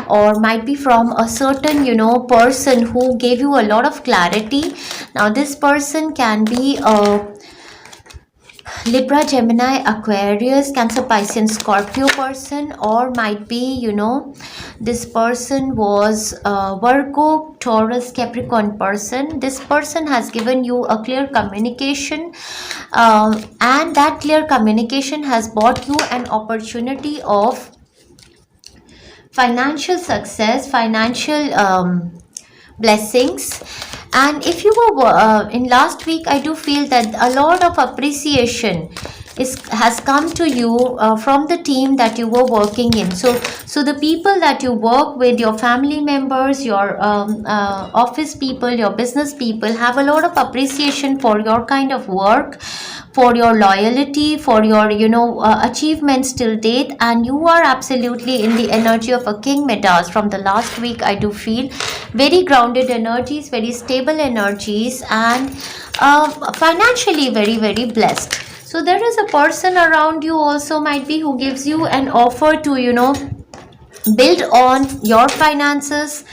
or might be from a certain person who gave you a lot of clarity. Now this person can be a Libra, Gemini, Aquarius, Cancer, Pisces, Scorpio person, or might be this person was a Virgo, Taurus, Capricorn person. This person has given you a clear communication, and that clear communication has brought you an opportunity of financial success, financial blessings. And if you were in last week, I do feel that a lot of appreciation has come to you from the team that you were working in. So the people that you work with, your family members, your office people, your business people, have a lot of appreciation for your kind of work, for your loyalty, for your achievements till date. And you are absolutely in the energy of a King Midas from the last week. I do feel very grounded energies, very stable energies, and financially very blessed. So there is a person around you also, might be, who gives you an offer to build on your finances.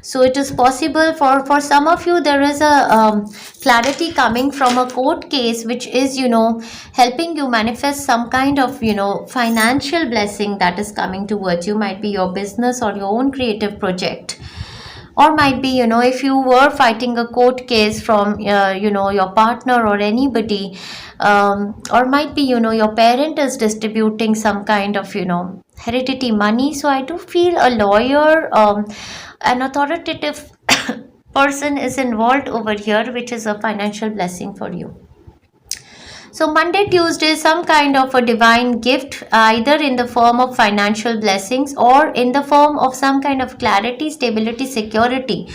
So it is possible for some of you, there is a clarity coming from a court case, which is helping you manifest some kind of financial blessing that is coming towards you. Might be your business or your own creative project, or might be if you were fighting a court case from your partner or anybody, or might be your parent is distributing some kind of hereditary money. So I do feel a lawyer, an authoritative person is involved over here, which is a financial blessing for you. So Monday, Tuesday, some kind of a divine gift, either in the form of financial blessings or in the form of some kind of clarity, stability, security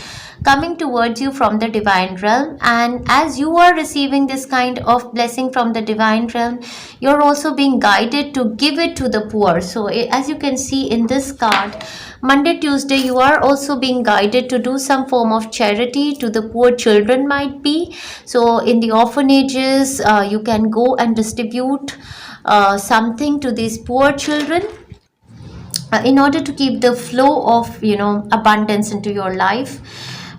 coming towards you from the divine realm. And as you are receiving this kind of blessing from the divine realm, you're also being guided to give it to the poor. So as you can see in this card, Monday, Tuesday, you are also being guided to do some form of charity to the poor children, might be. So in the orphanages, you can go and distribute something to these poor children in order to keep the flow of abundance into your life.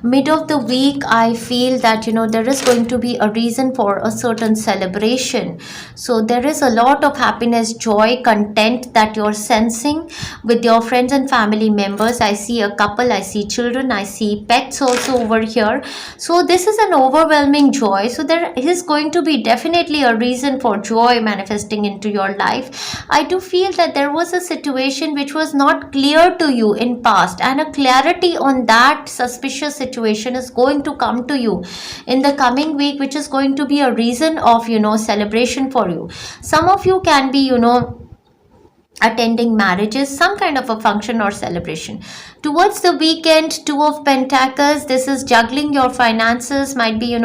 Mid of the week, I feel that there is going to be a reason for a certain celebration. So there is a lot of happiness, joy, content that you're sensing with your friends and family members. I see a couple, I see children, I see pets also over here. So this is an overwhelming joy. So there is going to be definitely a reason for joy manifesting into your life. I do feel that there was a situation which was not clear to you in past, and a clarity on that suspicious situation is going to come to you in the coming week, which is going to be a reason of celebration for you. Some of you can be attending marriages, some kind of a function or celebration towards the weekend. Two of Pentacles, this is juggling your finances, might be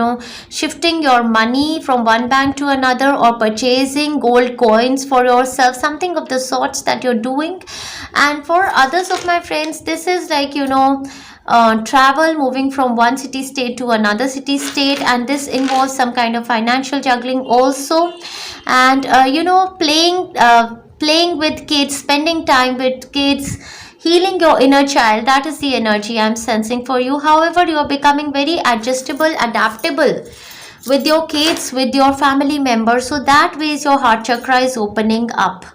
shifting your money from one bank to another, or purchasing gold coins for yourself, something of the sorts that you're doing. And for others of my friends, this is like travel, moving from one city state to another city state, and this involves some kind of financial juggling also. And playing with kids, spending time with kids, healing your inner child. That is the energy I'm sensing for you. However, you are becoming very adjustable, adaptable with your kids, with your family members. So that way your heart chakra is opening up.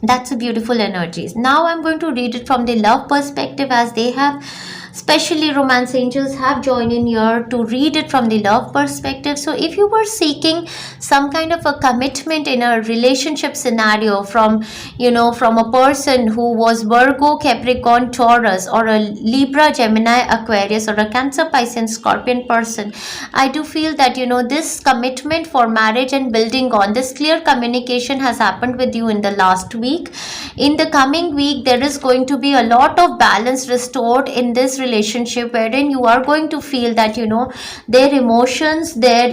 That's a beautiful energy. Now I'm going to read it from the love perspective, as they have, especially romance angels, have joined in here to read it from the love perspective. So if you were seeking some kind of a commitment in a relationship scenario from a person who was Virgo, Capricorn, Taurus, or a Libra, Gemini, Aquarius, or a Cancer, Pisces, Scorpion person, I do feel that this commitment for marriage and building on this clear communication has happened with you in the last week. In the coming week, there is going to be a lot of balance restored in this relationship, wherein you are going to feel that their emotions, their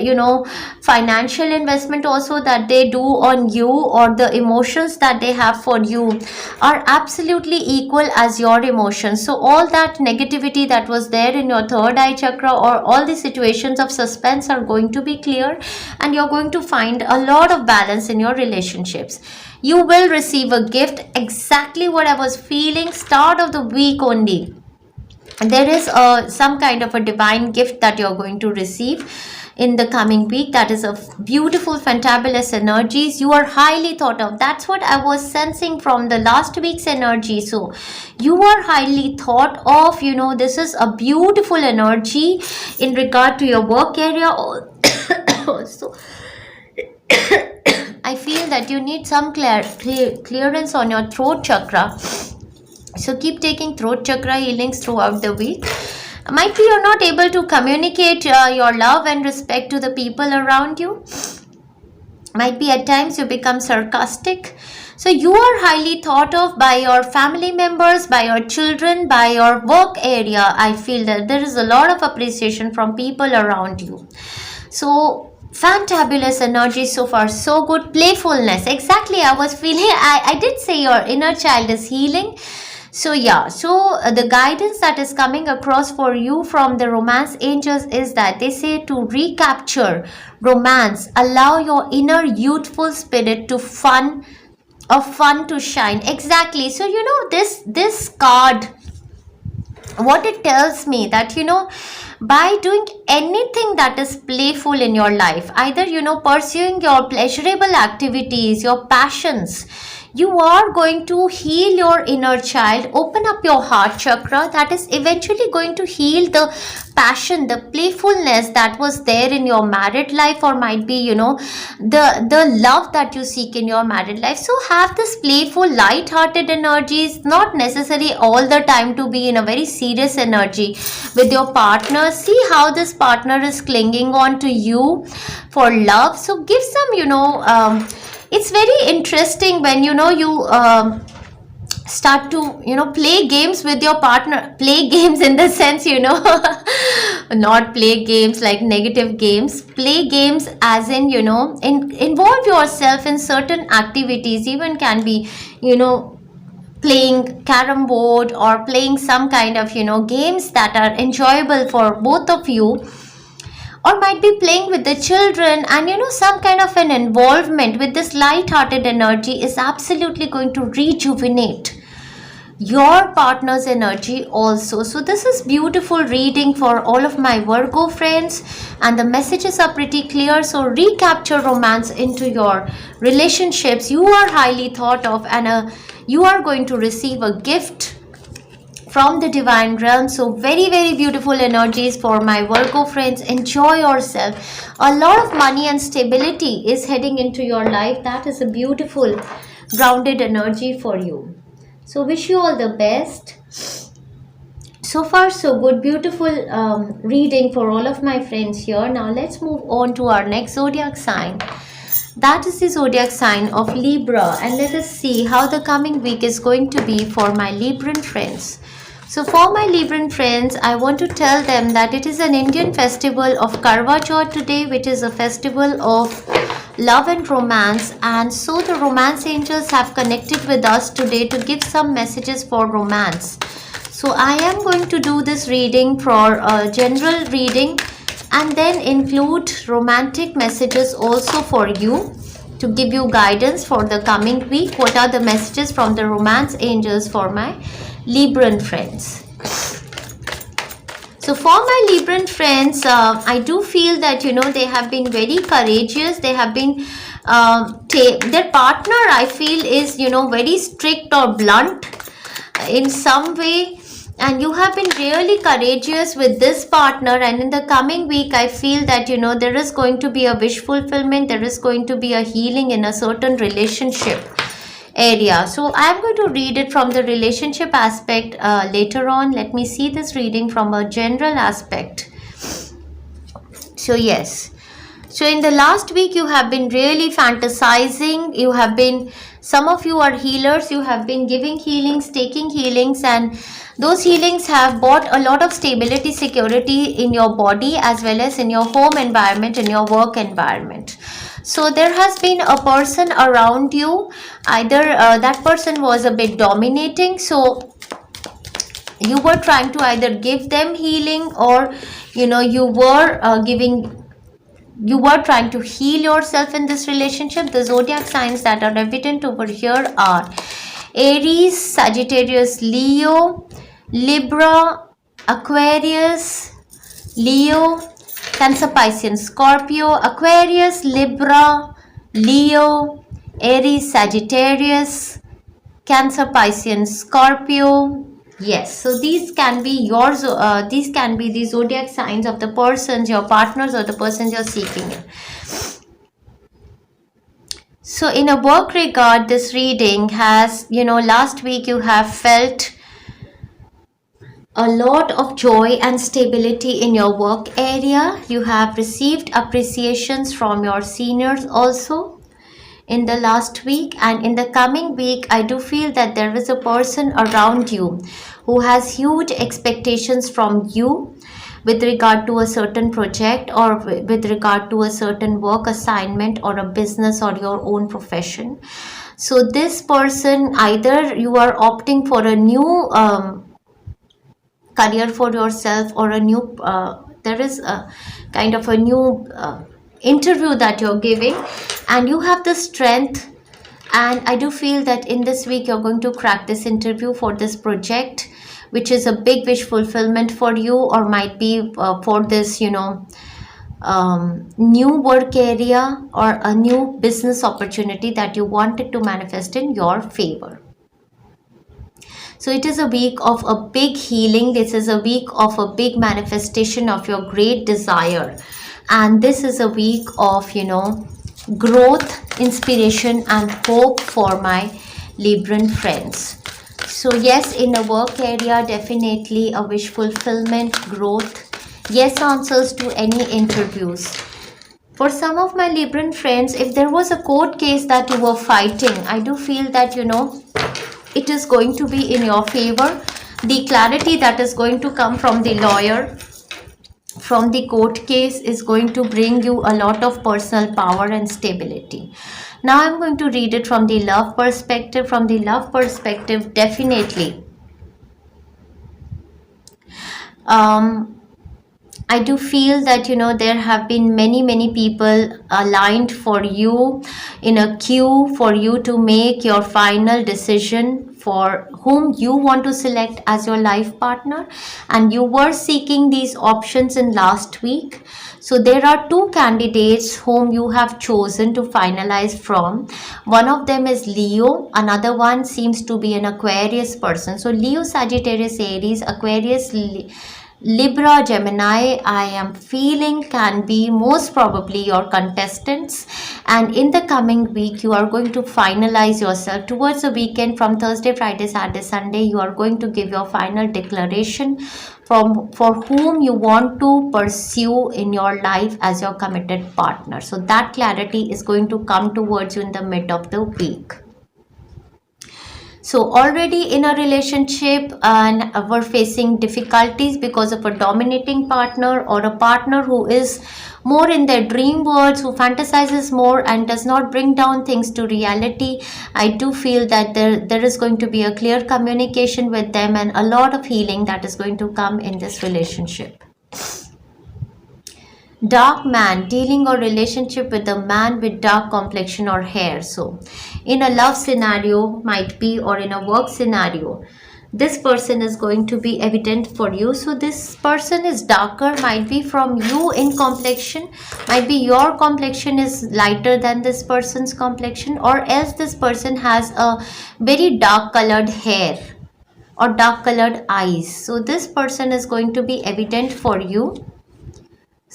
financial investment also that they do on you, or the emotions that they have for you, are absolutely equal as your emotions. So all that negativity that was there in your third eye chakra, or all the situations of suspense, are going to be clear, and you're going to find a lot of balance in your relationships. You will receive a gift, exactly what I was feeling start of the week only. There is some kind of a divine gift that you're going to receive in the coming week. That is a beautiful, fantabulous energies. You are highly thought of. That's what I was sensing from the last week's energy. So you are highly thought of. This is a beautiful energy in regard to your work area also. I feel that you need some clearance on your throat chakra. So keep taking throat chakra healings throughout the week. Might be you're not able to communicate your love and respect to the people around you. Might be at times you become sarcastic. So you are highly thought of by your family members, by your children, by your work area. I feel that there is a lot of appreciation from people around you. So fantabulous energy so far, so good. Playfulness, exactly, I was feeling. I did say your inner child is healing. So yeah, so the guidance that is coming across for you from the romance angels is that they say to recapture romance, allow your inner youthful spirit to fun to shine. Exactly. So this card, what it tells me that by doing anything that is playful in your life, either pursuing your pleasurable activities, your passions, You are going to heal your inner child, open up your heart chakra. That is eventually going to heal the passion, the playfulness that was there in your married life, or might be, the love that you seek in your married life. So have this playful, light-hearted energies, not necessary all the time to be in a very serious energy with your partner. See how this partner is clinging on to you for love. So give some, it's very interesting when you start to play games with your partner. Play games in the sense, not play games like negative games. Play games as in, involve yourself in certain activities. Even can be, playing carom board or playing some kind of games that are enjoyable for both of you, or might be playing with the children. And some kind of an involvement with this light-hearted energy is absolutely going to rejuvenate your partner's energy also. So this is beautiful reading for all of my Virgo friends, and the messages are pretty clear. So recapture romance into your relationships. You are highly thought of, and you are going to receive a gift from the divine realm. So very, very beautiful energies for my Virgo friends. Enjoy yourself. A lot of money and stability is heading into your life. That is a beautiful grounded energy for you. So wish you all the best. So far so good. Beautiful reading for all of my friends here. Now let's move on to our next zodiac sign. That is the zodiac sign of Libra, and let us see how the coming week is going to be for my Libran friends. So for my Libran friends, I want to tell them that it is an Indian festival of Karwa Chauth today, which is a festival of love and romance. And so the romance angels have connected with us today to give some messages for romance. So I am going to do this reading for a general reading, and then include romantic messages also for you to give you guidance for the coming week. What are the messages from the romance angels for my Libran friends? So for my Libran friends, I do feel that they have been very courageous. They have been their partner, I feel, is very strict or blunt in some way, and you have been really courageous with this partner. And in the coming week, I feel that there is going to be a wish fulfillment. There is going to be a healing in a certain relationship area. So I'm going to read it from the relationship aspect later on. Let me see this reading from a general aspect. So yes, so in the last week you have been really fantasizing. You have been, some of you are healers. You have been giving healings, taking healings, and those healings have brought a lot of stability, security in your body as well as in your home environment, in your work environment. So there has been a person around you. Either that person was a bit dominating, so you were trying to either give them healing, or you were trying to heal yourself in this relationship. The zodiac signs that are evident over here are Aries, Sagittarius, Leo, Libra, Aquarius, Leo, Cancer, Pisces, Scorpio, Aquarius, Libra, Leo, Aries, Sagittarius, Cancer, Pisces, Scorpio. Yes, so these can be these can be the zodiac signs of the persons, your partners, or the persons you're seeking. So in a work regard, this reading has, last week you have felt a lot of joy and stability in your work area. You have received appreciations from your seniors also in the last week, and in the coming week I do feel that there is a person around you who has huge expectations from you with regard to a certain project, or with regard to a certain work assignment, or a business, or your own profession. So this person, either you are opting for a new career for yourself, or a new there is a kind of a new interview that you're giving, and you have the strength. And I do feel that in this week you're going to crack this interview for this project, which is a big wish fulfillment for you, or might be for this new work area or a new business opportunity that you wanted to manifest in your favor. So it is a week of a big healing. This is a week of a big manifestation of your great desire. And this is a week of, growth, inspiration, and hope for my Libran friends. So yes, in the work area, definitely a wish fulfillment, growth. Yes, answers to any interviews. For some of my Libran friends, if there was a court case that you were fighting, I do feel that, it is going to be in your favor. The clarity that is going to come from the lawyer, from the court case, is going to bring you a lot of personal power and stability. Now I'm going to read it from the love perspective. From the love perspective, definitely I do feel that there have been many people aligned for you, in a queue for you to make your final decision for whom you want to select as your life partner, and you were seeking these options in last week. So there are two candidates whom you have chosen to finalize from. One of them is Leo, another one seems to be an Aquarius person. So Leo, Sagittarius, Aries, Aquarius, Libra, Gemini, I am feeling can be most probably your contestants, and in the coming week you are going to finalize yourself towards the weekend. From Thursday, Friday, Saturday, Sunday, you are going to give your final declaration for whom you want to pursue in your life as your committed partner. So that clarity is going to come towards you in the mid of the week. So already in a relationship and we're facing difficulties because of a dominating partner, or a partner who is more in their dream worlds, who fantasizes more and does not bring down things to reality. I do feel that there is going to be a clear communication with them and a lot of healing that is going to come in this relationship. Dark man, dealing or relationship with a man with dark complexion or hair. So in a love scenario might be, or in a work scenario, this person is going to be evident for you. So this person is darker, might be from you in complexion, might be your complexion is lighter than this person's complexion, or else this person has a very dark colored hair or dark colored eyes. So this person is going to be evident for you.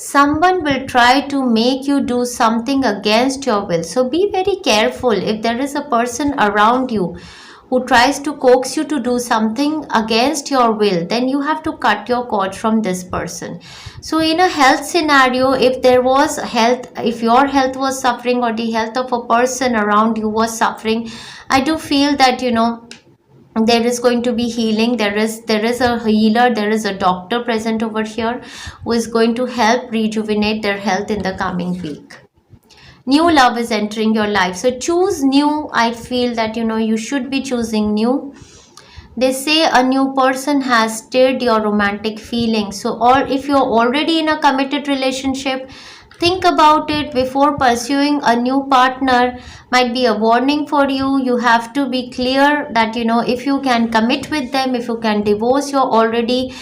Someone will try to make you do something against your will. So be very careful. If there is a person around you who tries to coax you to do something against your will, then you have to cut your cord from this person. So in a health scenario, if there was health, if your health was suffering or the health of a person around you was suffering, I do feel that there is going to be healing. There is a healer, there is a doctor present over here who is going to help rejuvenate their health in the coming week. New love is entering your life, so choose new. I feel that you should be choosing new. They say a new person has stirred your romantic feelings. So, or if you're already in a committed relationship, think about it before pursuing a new partner. Might be a warning for you. You have to be clear that if you can commit with them, if you can divorce your already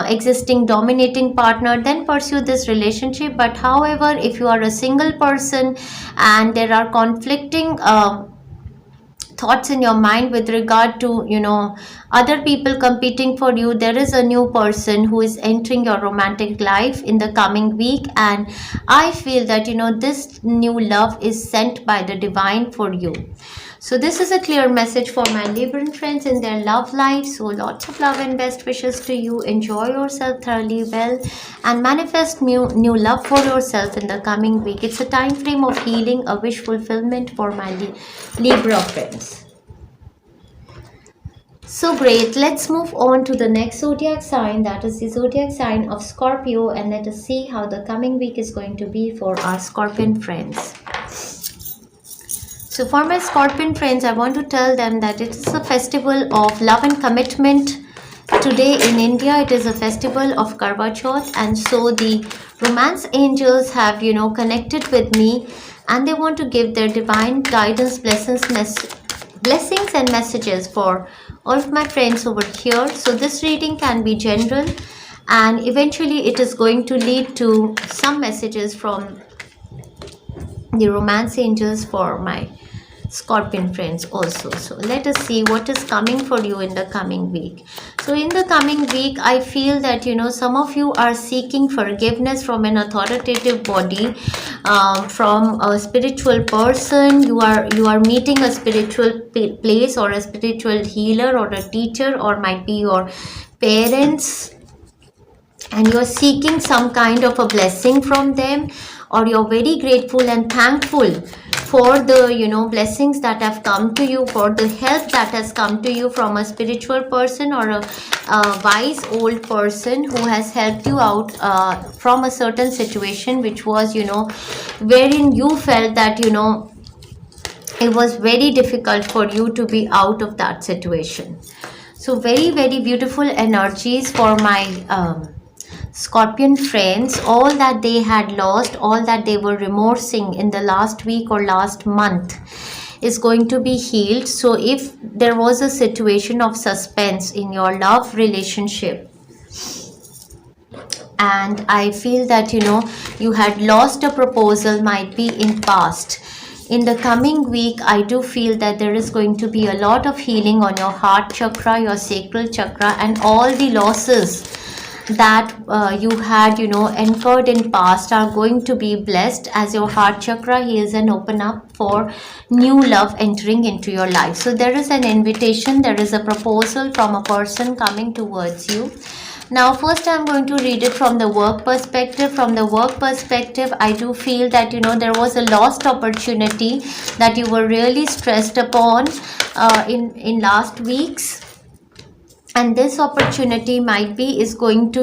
existing dominating partner, then pursue this relationship. But however, if you are a single person and there are conflicting thoughts in your mind with regard to other people competing for you, there is a new person who is entering your romantic life in the coming week, and I feel that this new love is sent by the divine for you. So this is a clear message for my Libran friends in their love life. So lots of love and best wishes to you. Enjoy yourself thoroughly well and manifest new love for yourself in the coming week. It's a time frame of healing, a wish fulfillment for my Libra friends. So great. Let's move on to the next zodiac sign, that is the zodiac sign of Scorpio, and let us see how the coming week is going to be for our Scorpion friends. So for my Scorpion friends, I want to tell them that it is a festival of love and commitment. Today in India, it is a festival of Karwa Chauth, and so the romance angels have connected with me, and they want to give their divine guidance, blessings and messages for all of my friends over here. So this reading can be general, and eventually it is going to lead to some messages from the romance angels for my Scorpion friends also. So let us see what is coming for you in the coming week. So in the coming week, I feel that some of you are seeking forgiveness from an authoritative body, from a spiritual person. You are meeting a spiritual place, or a spiritual healer, or a teacher, or might be your parents, and you're seeking some kind of a blessing from them, or you're very grateful and thankful for the blessings that have come to you, for the help that has come to you from a spiritual person, or a wise old person who has helped you out from a certain situation, which was wherein you felt that it was very difficult for you to be out of that situation. So very, very beautiful energies for my Scorpion friends. All that they had lost, all that they were remorsing in the last week or last month, is going to be healed. So if there was a situation of suspense in your love relationship, and I feel that you had lost a proposal, might be in past, in the coming week, I do feel that there is going to be a lot of healing on your heart chakra, your sacral chakra, and all the losses that you had incurred in past are going to be blessed, as your heart chakra heals and open up for new love entering into your life. So there is an invitation, there is a proposal from a person coming towards you. Now first I'm going to read it from the work perspective. From the work perspective, I do feel that there was a lost opportunity that you were really stressed upon in last weeks, and this opportunity might be is going to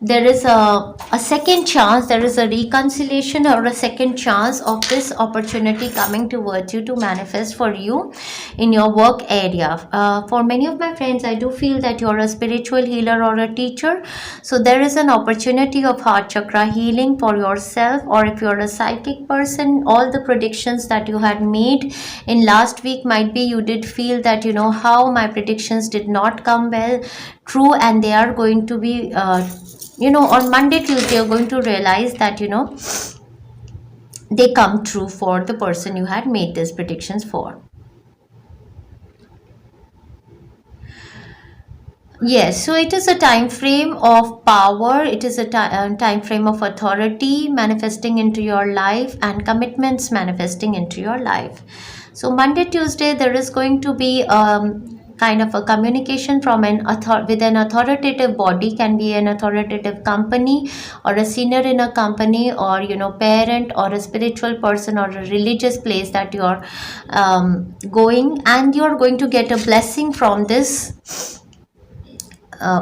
there is a second chance, there is a reconciliation or a second chance of this opportunity coming towards you to manifest for you in your work area. For many of my friends, I do feel that you're a spiritual healer or a teacher, so there is an opportunity of heart chakra healing for yourself. Or if you're a psychic person, all the predictions that you had made in last week, might be you did feel that how my predictions did not come well true, and they are going to be on Monday, Tuesday, you're going to realize that they come true for the person you had made these predictions for. Yes, so it is a time frame of power, it is a time frame of authority manifesting into your life, and commitments manifesting into your life. So Monday, Tuesday, there is going to be kind of a communication from with an authoritative body, can be an authoritative company, or a senior in a company, or parent, or a spiritual person, or a religious place that you are going, and you are going to get a blessing from this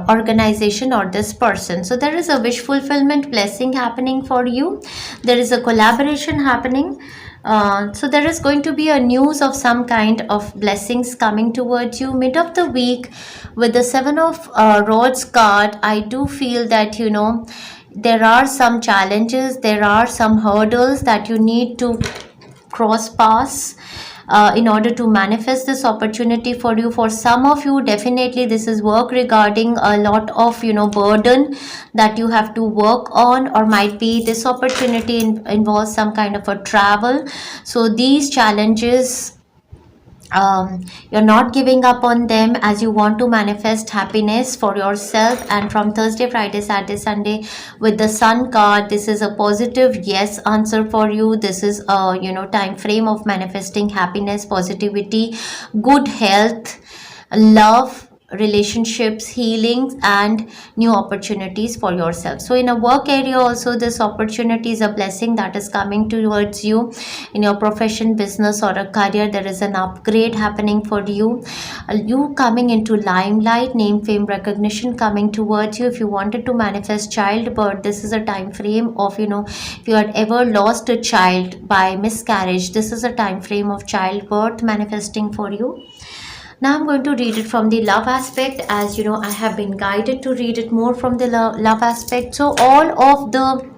organization or this person. So there is a wish fulfillment blessing happening for you, there is a collaboration happening. So there is going to be a news of some kind of blessings coming towards you mid of the week. With the Seven of Rods card, I do feel that there are some challenges, there are some hurdles that you need to cross pass in order to manifest this opportunity for you. For some of you, definitely this is work regarding a lot of burden that you have to work on, or might be this opportunity involves some kind of a travel. So these challenges, you're not giving up on them, as you want to manifest happiness for yourself. And from Thursday, Friday, Saturday, Sunday, with the Sun card, this is a positive yes answer for you. This is a time frame of manifesting happiness, positivity, good health, love, relationships, healings, and new opportunities for yourself. So in a work area also, this opportunity is a blessing that is coming towards you. In your profession, business, or a career, there is an upgrade happening for you. You coming into limelight, name, fame, recognition coming towards you. If you wanted to manifest childbirth, this is a time frame of if you had ever lost a child by miscarriage, this is a time frame of childbirth manifesting for you. Now I'm going to read it from the love aspect, as I have been guided to read it more from the love aspect. So all of the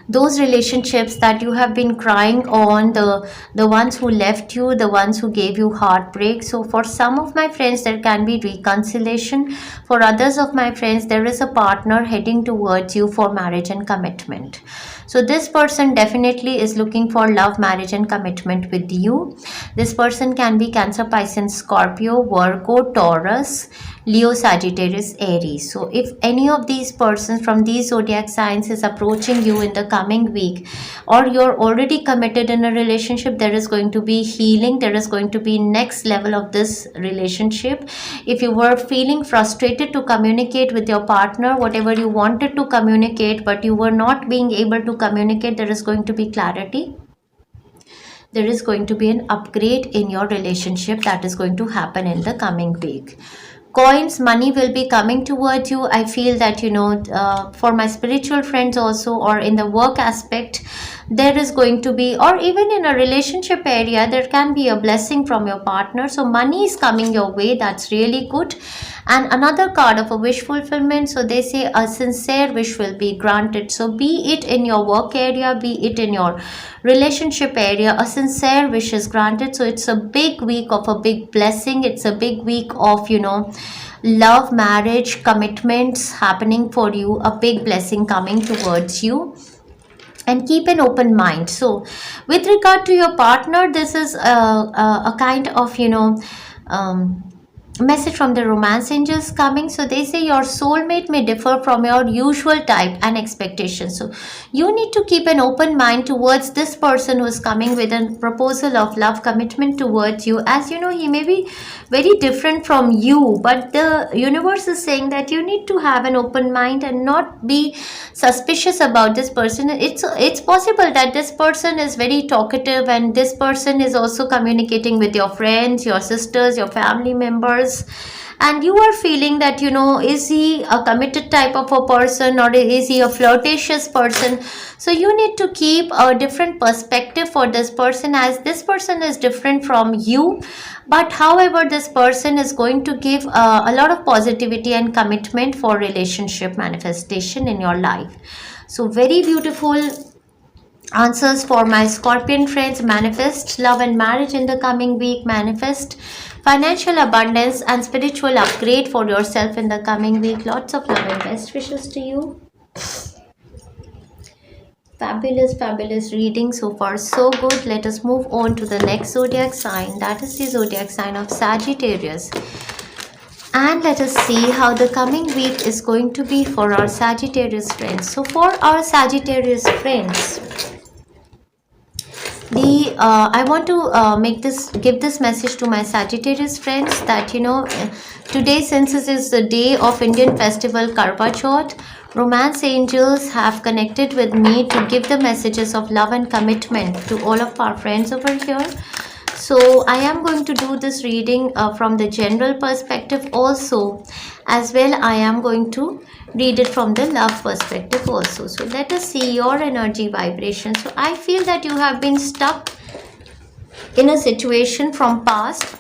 those relationships that you have been crying on, the ones who left you, the ones who gave you heartbreak. So for some of my friends there can be reconciliation, for others of my friends there is a partner heading towards you for marriage and commitment. So this person definitely is looking for love, marriage and commitment with you. This person can be Cancer, Pisces, Scorpio, Virgo, Taurus, Leo, Sagittarius, Aries. So if any of these persons from these zodiac signs is approaching you in the coming week, or you're already committed in a relationship, there is going to be healing, there is going to be next level of this relationship. If you were feeling frustrated to communicate with your partner, whatever you wanted to communicate but you were not being able to communicate, there is going to be clarity. There is going to be an upgrade in your relationship that is going to happen in the coming week. Coins, money will be coming towards you. I feel that, for my spiritual friends also, or in the work aspect, there is going to be, or even in a relationship area, there can be a blessing from your partner. So money is coming your way. That's really good. And another card of a wish fulfillment. So they say a sincere wish will be granted. So be it in your work area, be it in your relationship area, a sincere wish is granted. So it's a big week of a big blessing. It's a big week of, love, marriage, commitments happening for you, a big blessing coming towards you. And keep an open mind. So with regard to your partner, this is a kind of, message from the romance angels coming. So they say your soulmate may differ from your usual type and expectations. So you need to keep an open mind towards this person who is coming with a proposal of love, commitment towards you. As you know, he may be very different from you, but the universe is saying that you need to have an open mind and not be suspicious about this person. It's possible that this person is very talkative, and this person is also communicating with your friends, your sisters, your family members, and you are feeling that, is he a committed type of a person, or is he a flirtatious person? So you need to keep a different perspective for this person, as this person is different from you. But however, this person is going to give a lot of positivity and commitment for relationship manifestation in your life. So very beautiful answers for my Scorpion friends. Manifest love and marriage in the coming week. Manifest financial abundance and spiritual upgrade for yourself in the coming week. Lots of love and best wishes to you. Fabulous reading so far, so good. Let us move on to the next zodiac sign, that is the zodiac sign of Sagittarius, and let us see how the coming week is going to be for our Sagittarius friends. So for our Sagittarius friends, I want to give this message to my Sagittarius friends that, today, since this is the day of Indian festival Karva Chauth, romance angels have connected with me to give the messages of love and commitment to all of our friends over here. So I am going to do this reading from the general perspective also, as well I am going to read it from the love perspective also. So let us see your energy vibration. So I feel that you have been stuck in a situation from past.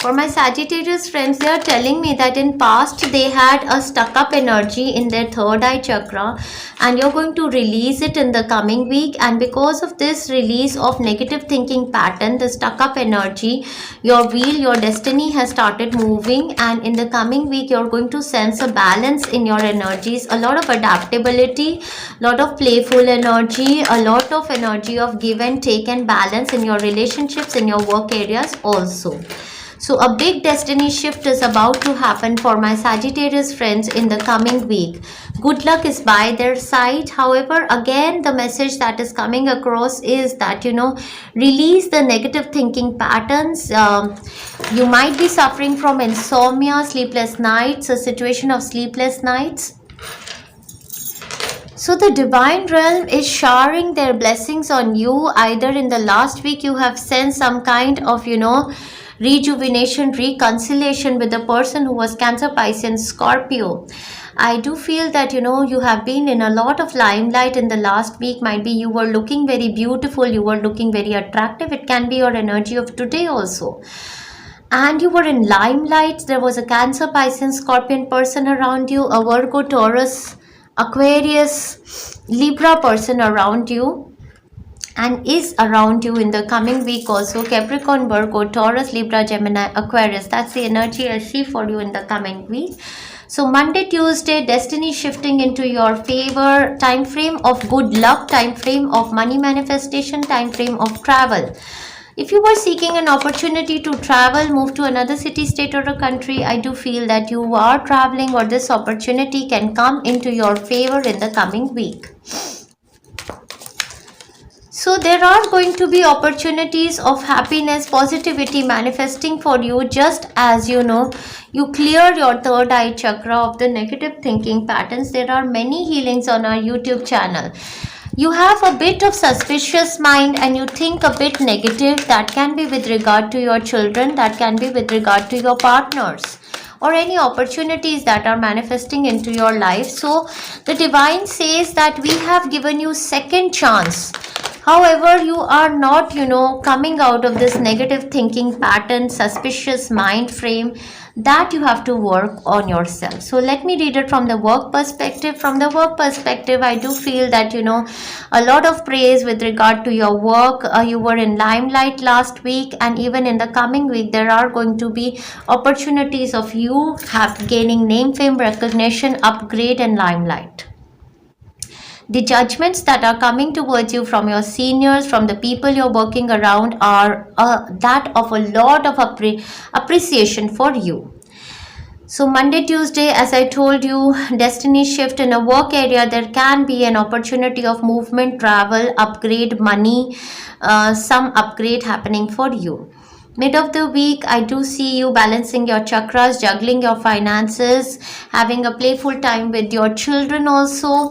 For my Sagittarius friends, they are telling me that in past they had a stuck up energy in their third eye chakra, and you're going to release it in the coming week. And because of this release of negative thinking pattern, the stuck up energy, your wheel, your destiny has started moving, and in the coming week you're going to sense a balance in your energies, a lot of adaptability, lot of playful energy, a lot of energy of give and take and balance in your relationships, in your work areas also. So a big destiny shift is about to happen for my Sagittarius friends in the coming week. Good luck is by their side. However, again, the message that is coming across is that, release the negative thinking patterns. You might be suffering from insomnia, sleepless nights, a situation of sleepless nights. So the divine realm is showering their blessings on you. Either in the last week you have sensed some kind of, rejuvenation, reconciliation with the person who was Cancer, Pisces, Scorpio. I do feel that, you have been in a lot of limelight in the last week. Might be you were looking very beautiful, you were looking very attractive. It can be your energy of today also. And you were in limelight. There was a Cancer, Pisces, Scorpion person around you, a Virgo, Taurus, Aquarius, Libra person around you and is around you in the coming week also. Capricorn, Virgo, Taurus, Libra, Gemini, Aquarius. That's the energy I see for you in the coming week. So Monday, Tuesday, destiny shifting into your favor. Time frame of good luck, time frame of money manifestation, time frame of travel. If you were seeking an opportunity to travel, move to another city, state, or a country, I do feel that you are traveling, or this opportunity can come into your favor in the coming week. So there are going to be opportunities of happiness, positivity manifesting for you, just as you know, you clear your third eye chakra of the negative thinking patterns. There are many healings on our YouTube channel. You have a bit of suspicious mind and you think a bit negative. That can be with regard to your children, that can be with regard to your partners, or any opportunities that are manifesting into your life. So the divine says that we have given you second chance. However, you are not, coming out of this negative thinking pattern, suspicious mind frame, that you have to work on yourself. So let me read it from the work perspective. From the work perspective, I do feel that, a lot of praise with regard to your work. You were in limelight last week, and even in the coming week, there are going to be opportunities of you gaining name, fame, recognition, upgrade, and limelight. The judgments that are coming towards you from your seniors, from the people you're working around, are that of a lot of appreciation for you. So Monday, Tuesday, as I told you, destiny shift in a work area. There can be an opportunity of movement, travel, upgrade, money, some upgrade happening for you. Mid of the week, I do see you balancing your chakras, juggling your finances, having a playful time with your children also.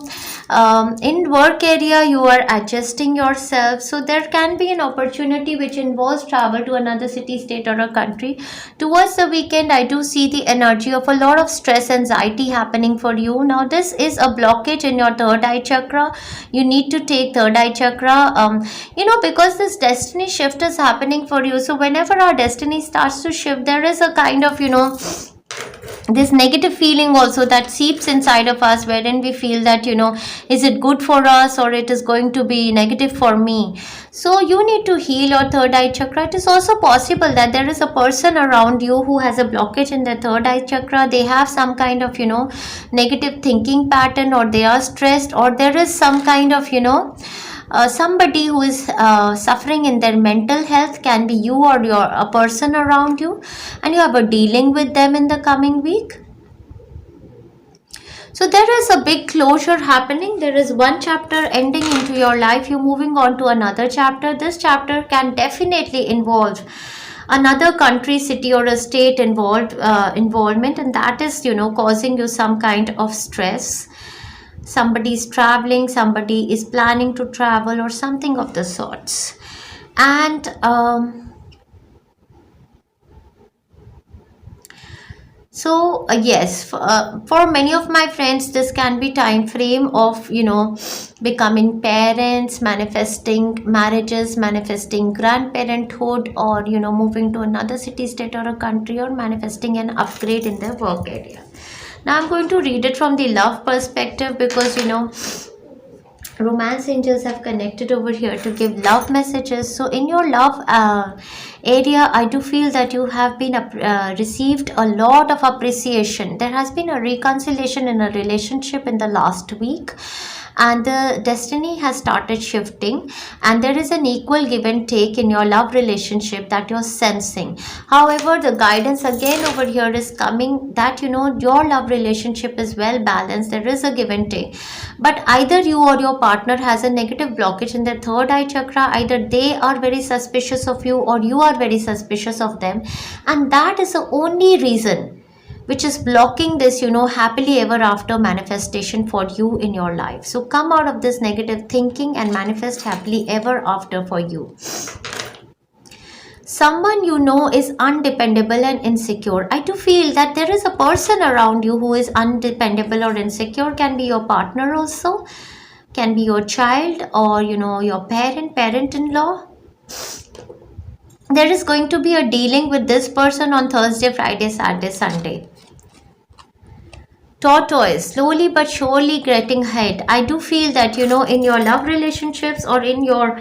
In work area, you are adjusting yourself. So there can be an opportunity which involves travel to another city, state, or a country. Towards the weekend, I do see the energy of a lot of stress, anxiety happening for you. Now, this is a blockage in your third eye chakra. You need to take third eye chakra, because this destiny shift is happening for you. So whenever our destiny starts to shift, there is a kind of, this negative feeling also that seeps inside of us, wherein we feel that, is it good for us or it is going to be negative for me. So you need to heal your third eye chakra. It is also possible that there is a person around you who has a blockage in the third eye chakra. They have some kind of, negative thinking pattern, or they are stressed, or there is some kind of, somebody who is suffering in their mental health. Can be you or a person around you, and you have a dealing with them in the coming week. So there is a big closure happening. There is one chapter ending into your life. You're moving on to another chapter. This chapter can definitely involve another country, city, or a state involvement, and that is, causing you some kind of stress. Somebody is traveling, somebody is planning to travel, or something of the sorts. And yes, for many of my friends, this can be time frame of, becoming parents, manifesting marriages, manifesting grandparenthood, or, moving to another city, state, or a country, or manifesting an upgrade in their work area. Now I'm going to read it from the love perspective, because romance angels have connected over here to give love messages. So in your love area, I do feel that you have been received a lot of appreciation. There has been a reconciliation in a relationship in the last week, and the destiny has started shifting, and there is an equal give and take in your love relationship that you're sensing. However, the guidance again over here is coming that your love relationship is well balanced. There is a give and take, but either you or your partner has a negative blockage in their third eye chakra. Either they are very suspicious of you, or you are very suspicious of them, and that is the only reason which is blocking this, happily ever after manifestation for you in your life. So come out of this negative thinking and manifest happily ever after for you. Someone is undependable and insecure. I do feel that there is a person around you who is undependable or insecure. Can be your partner also, can be your child, or your parent-in-law. There is going to be a dealing with this person on Thursday, Friday, Saturday, Sunday. tortoise, slowly but surely getting ahead. I do feel that, you know, in your love relationships or in your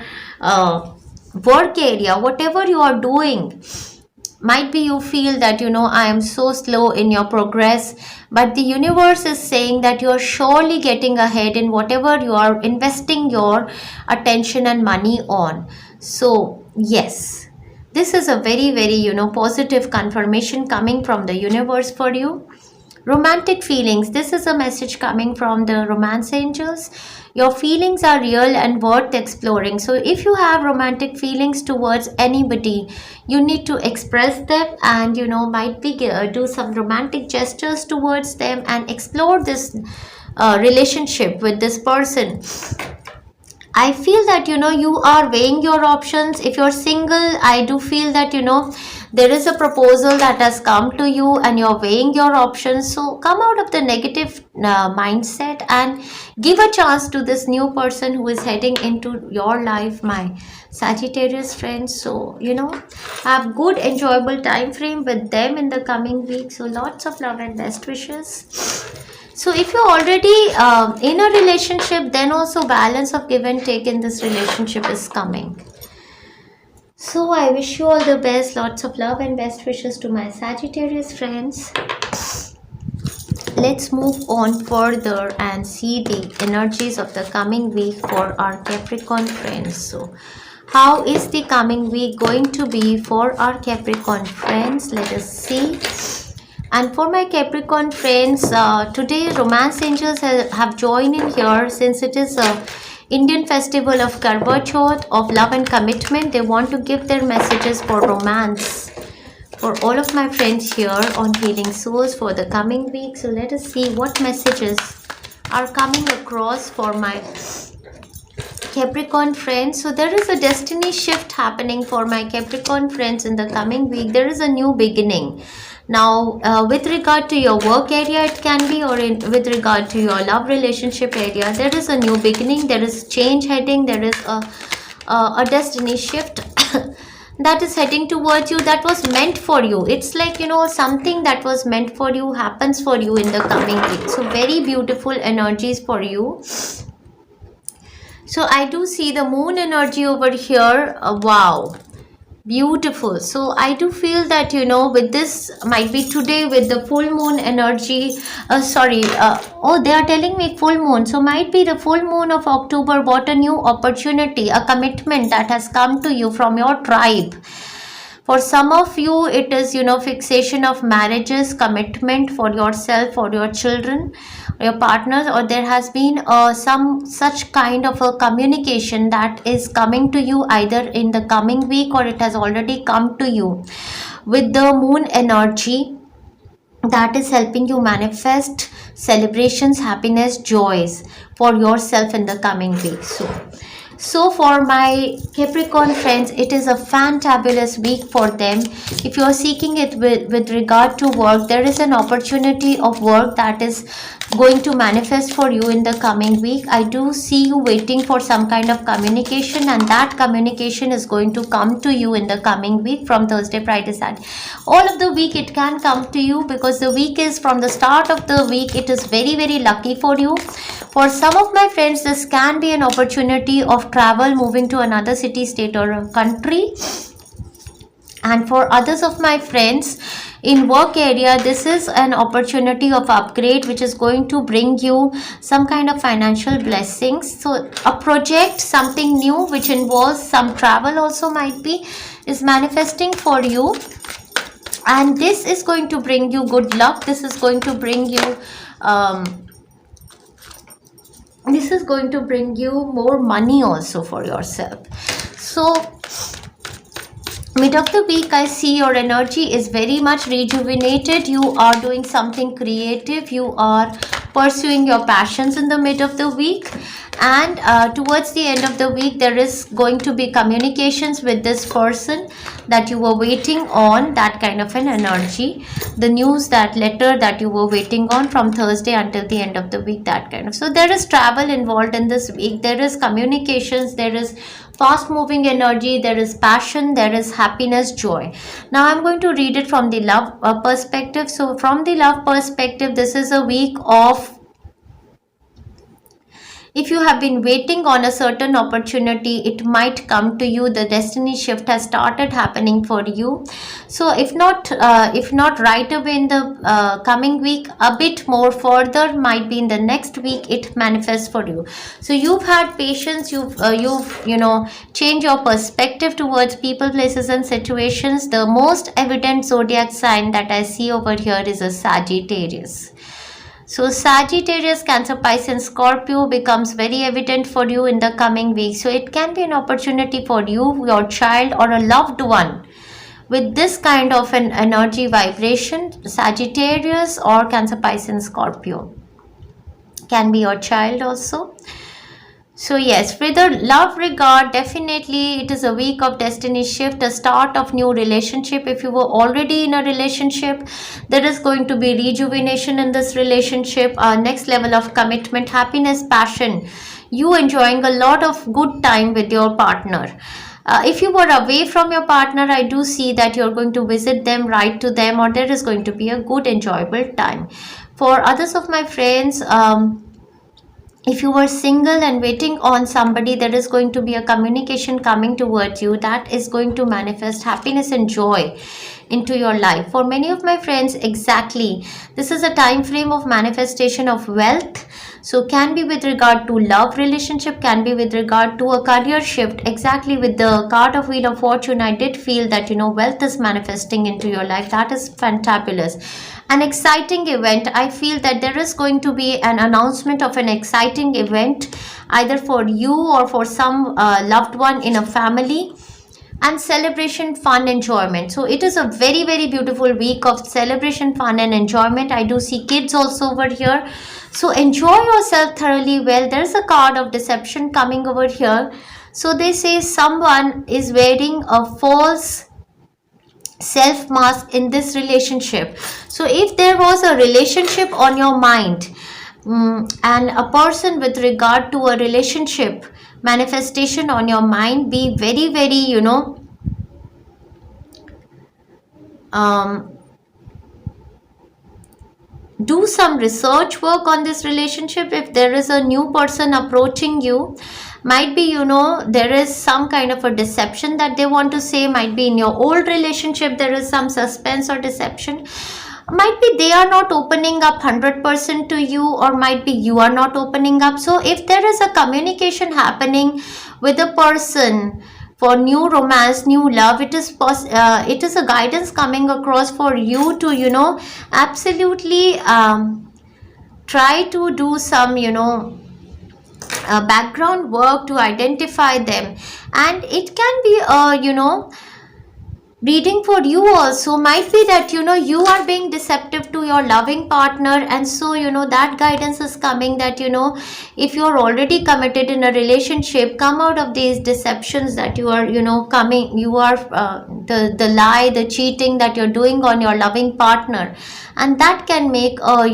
work area, whatever you are doing, might be you feel that, you know, I am so slow in your progress, but the universe is saying that you are surely getting ahead in whatever you are investing your attention and money on. So yes, this is a very, very, you know, positive confirmation coming from the universe for you. Romantic feelings. This is a message coming from the romance angels. Your feelings are real and worth exploring. So, if you have romantic feelings towards anybody, you need to express them and, you know, might be do some romantic gestures towards them and explore this relationship with this person. I feel that, you know, you are weighing your options. If you're single, I do feel that, you know, there is a proposal that has come to you and you're weighing your options. So come out of the negative mindset and give a chance to this new person who is heading into your life, my Sagittarius friends. So, you know, have good enjoyable time frame with them in the coming week. So lots of love and best wishes. So if you're already in a relationship, then also balance of give and take in this relationship is coming. So I wish you all the best, lots of love and best wishes to my Sagittarius friends. Let's move on further and see the energies of the coming week for our Capricorn friends. So how is the coming week going to be for our Capricorn friends? Let us see. And for my Capricorn friends, today romance angels have joined in here, since it is a Indian festival of Karwa Chauth, of love and commitment. They want to give their messages for romance for all of my friends here on Healing Souls for the coming week. So let us see what messages are coming across for my Capricorn friends. So there is a destiny shift happening for my Capricorn friends in the coming week. There is a new beginning. Now, with regard to your work area, it can be, or with regard to your love relationship area, there is a new beginning, there is change heading, there is a destiny shift that is heading towards you, that was meant for you. It's like, you know, something that was meant for you happens for you in the coming week. So very beautiful energies for you. So I do see the moon energy over here. Wow. Beautiful. So I do feel that, you know, with this might be today with the full moon energy, oh, they are telling me full moon. So might be the full moon of October, what a new opportunity, a commitment that has come to you from your tribe. For some of you, it is, you know, fixation of marriages, commitment for yourself, for your children, your partners, or there has been some such kind of a communication that is coming to you either in the coming week or it has already come to you with the moon energy that is helping you manifest celebrations, happiness, joys for yourself in the coming week. So for my Capricorn friends, it is a fantabulous week for them. If you are seeking it with regard to work, there is an opportunity of work that is going to manifest for you in the coming week. I do see you waiting for some kind of communication, and that communication is going to come to you in the coming week from Thursday, Friday, Saturday. All of the week it can come to you because the week is from the start of the week. It is very, very lucky for you. For some of my friends, this can be an opportunity of travel, moving to another city, state, or a country. And for others of my friends in work area, this is an opportunity of upgrade which is going to bring you some kind of financial blessings. So a project, something new which involves some travel also might be, is manifesting for you. And this is going to bring you good luck. This is going to bring you more money also for yourself. So mid of the week, I see your energy is very much rejuvenated. You are doing something creative. You are pursuing your passions in the mid of the week. And towards the end of the week, there is going to be communications with this person that you were waiting on, that kind of an energy. The news, that letter that you were waiting on from Thursday until the end of the week, that kind of. So there is travel involved in this week. There is communications. There is fast moving energy, there is passion, there is happiness, joy. Now I'm going to read it from the love perspective. So from the love perspective, this is a week of, if you have been waiting on a certain opportunity, it might come to you. The destiny shift has started happening for you. So if not right away in the coming week, a bit more further, might be in the next week, it manifests for you. So you've had patience, you've changed your perspective towards people, places and situations. The most evident zodiac sign that I see over here is a Sagittarius. So Sagittarius, Cancer, Pisces, Scorpio becomes very evident for you in the coming week. So it can be an opportunity for you, your child or a loved one with this kind of an energy vibration. Sagittarius or Cancer, Pisces, Scorpio can be your child also. So yes, with the love regard, definitely it is a week of destiny shift, a start of new relationship. If you were already in a relationship, there is going to be rejuvenation in this relationship, next level of commitment, happiness, passion, you enjoying a lot of good time with your partner. If you were away from your partner, I do see that you're going to visit them, write to them, or there is going to be a good enjoyable time. For others of my friends, if you were single and waiting on somebody, there is going to be a communication coming towards you that is going to manifest happiness and joy into your life. For many of my friends, exactly, this is a time frame of manifestation of wealth. So can be with regard to love relationship, can be with regard to a career shift. Exactly, with the card of Wheel of Fortune, I did feel that wealth is manifesting into your life. That is fantabulous. An exciting event, I feel that there is going to be an announcement of an exciting event either for you or for some loved one in a family. And celebration, fun, enjoyment. So it is a very, very beautiful week of celebration, fun and enjoyment. I do see kids also over here. So enjoy yourself thoroughly well. There's a card of deception coming over here. So they say someone is wearing a false self mask in this relationship. So if there was a relationship on your mind, and a person with regard to a relationship manifestation on your mind, be very, very do some research work on this relationship. If there is a new person approaching you, might be there is some kind of a deception that they want to say. Might be in your old relationship there is some suspense or deception. Might be they are not opening up 100% to you, or might be you are not opening up. So if there is a communication happening with a person for new romance, new love, it is a guidance coming across for you to absolutely try to do some background work to identify them. And it can be reading for you also. Might be that you are being deceptive to your loving partner, and so that guidance is coming that if you are already committed in a relationship, come out of these deceptions that you are the lie, the cheating that you're doing on your loving partner, and that can make a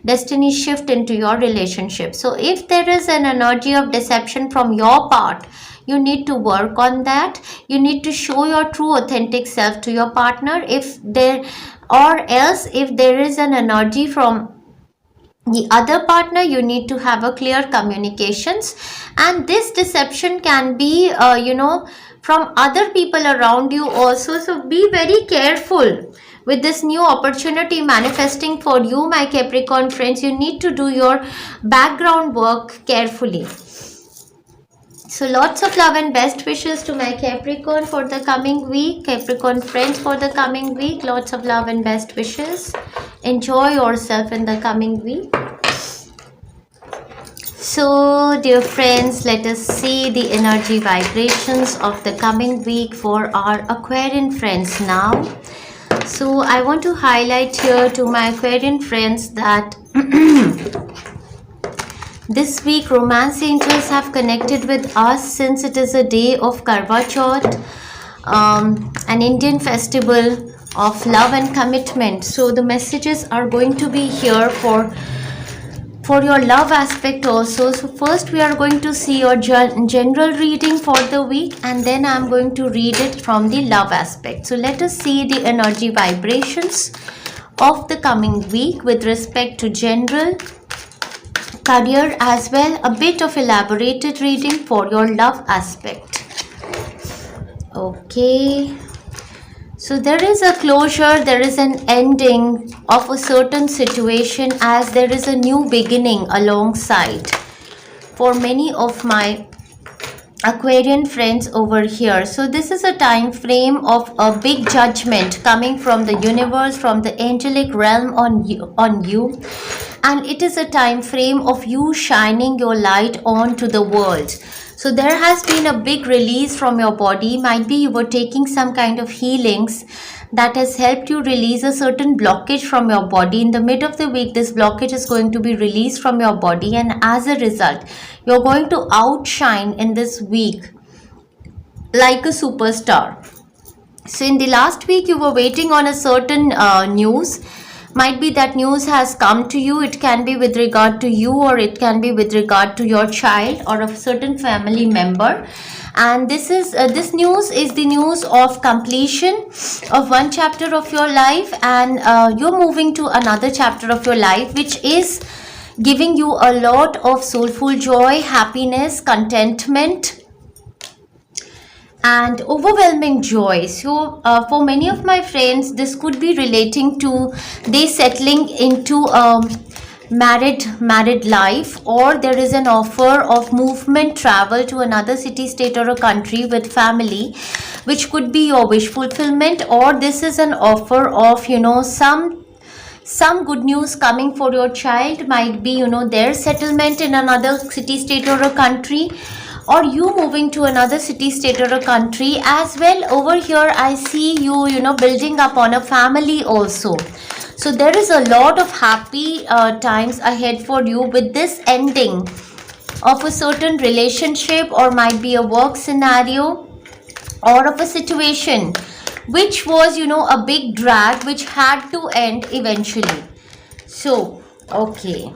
destiny shift into your relationship. So if there is an energy of deception from your part, you need to work on that. You need to show your true authentic self to your partner. If there is an energy from the other partner, you need to have a clear communications. And this deception can be from other people around you also. So be very careful with this new opportunity manifesting for you, my Capricorn friends. You need to do your background work carefully. So lots of love and best wishes to my Capricorn for the coming week. Capricorn friends, for the coming week, lots of love and best wishes. Enjoy yourself in the coming week. So dear friends, let us see the energy vibrations of the coming week for our Aquarian friends now. So I want to highlight here to my Aquarian friends that this week romance angels have connected with us, since it is a day of Karwa Chauth, an Indian festival of love and commitment. So the messages are going to be here for for your love aspect also. So first we are going to see your general reading for the week, and then I'm going to read it from the love aspect. So let us see the energy vibrations of the coming week with respect to general, career, as well a bit of elaborated reading for your love aspect. Okay, so there is a closure, there is an ending of a certain situation, as there is a new beginning alongside for many of my Aquarian friends over here. So this is a time frame of a big judgment coming from the universe, from the angelic realm on you, and it is a time frame of you shining your light on to the world. So there has been a big release from your body. Might be you were taking some kind of healings that has helped you release a certain blockage from your body. In the mid of the week, this blockage is going to be released from your body, and as a result, you're going to outshine in this week like a superstar. So in the last week, you were waiting on a certain news. Might be that news has come to you. It can be with regard to you, or it can be with regard to your child or a certain family member. And this news is the news of completion of one chapter of your life, and you're moving to another chapter of your life, which is giving you a lot of soulful joy, happiness, contentment, and overwhelming joy. So for many of my friends, this could be relating to they settling into a married life, or there is an offer of movement, travel to another city, state, or a country with family, which could be your wish fulfillment, or this is an offer of some good news coming for your child. Might be their settlement in another city, state, or a country, or you moving to another city, state, or a country as well. Over here I see you building up on a family also. So there is a lot of happy times ahead for you with this ending of a certain relationship, or might be a work scenario, or of a situation which was a big drag which had to end eventually. So okay,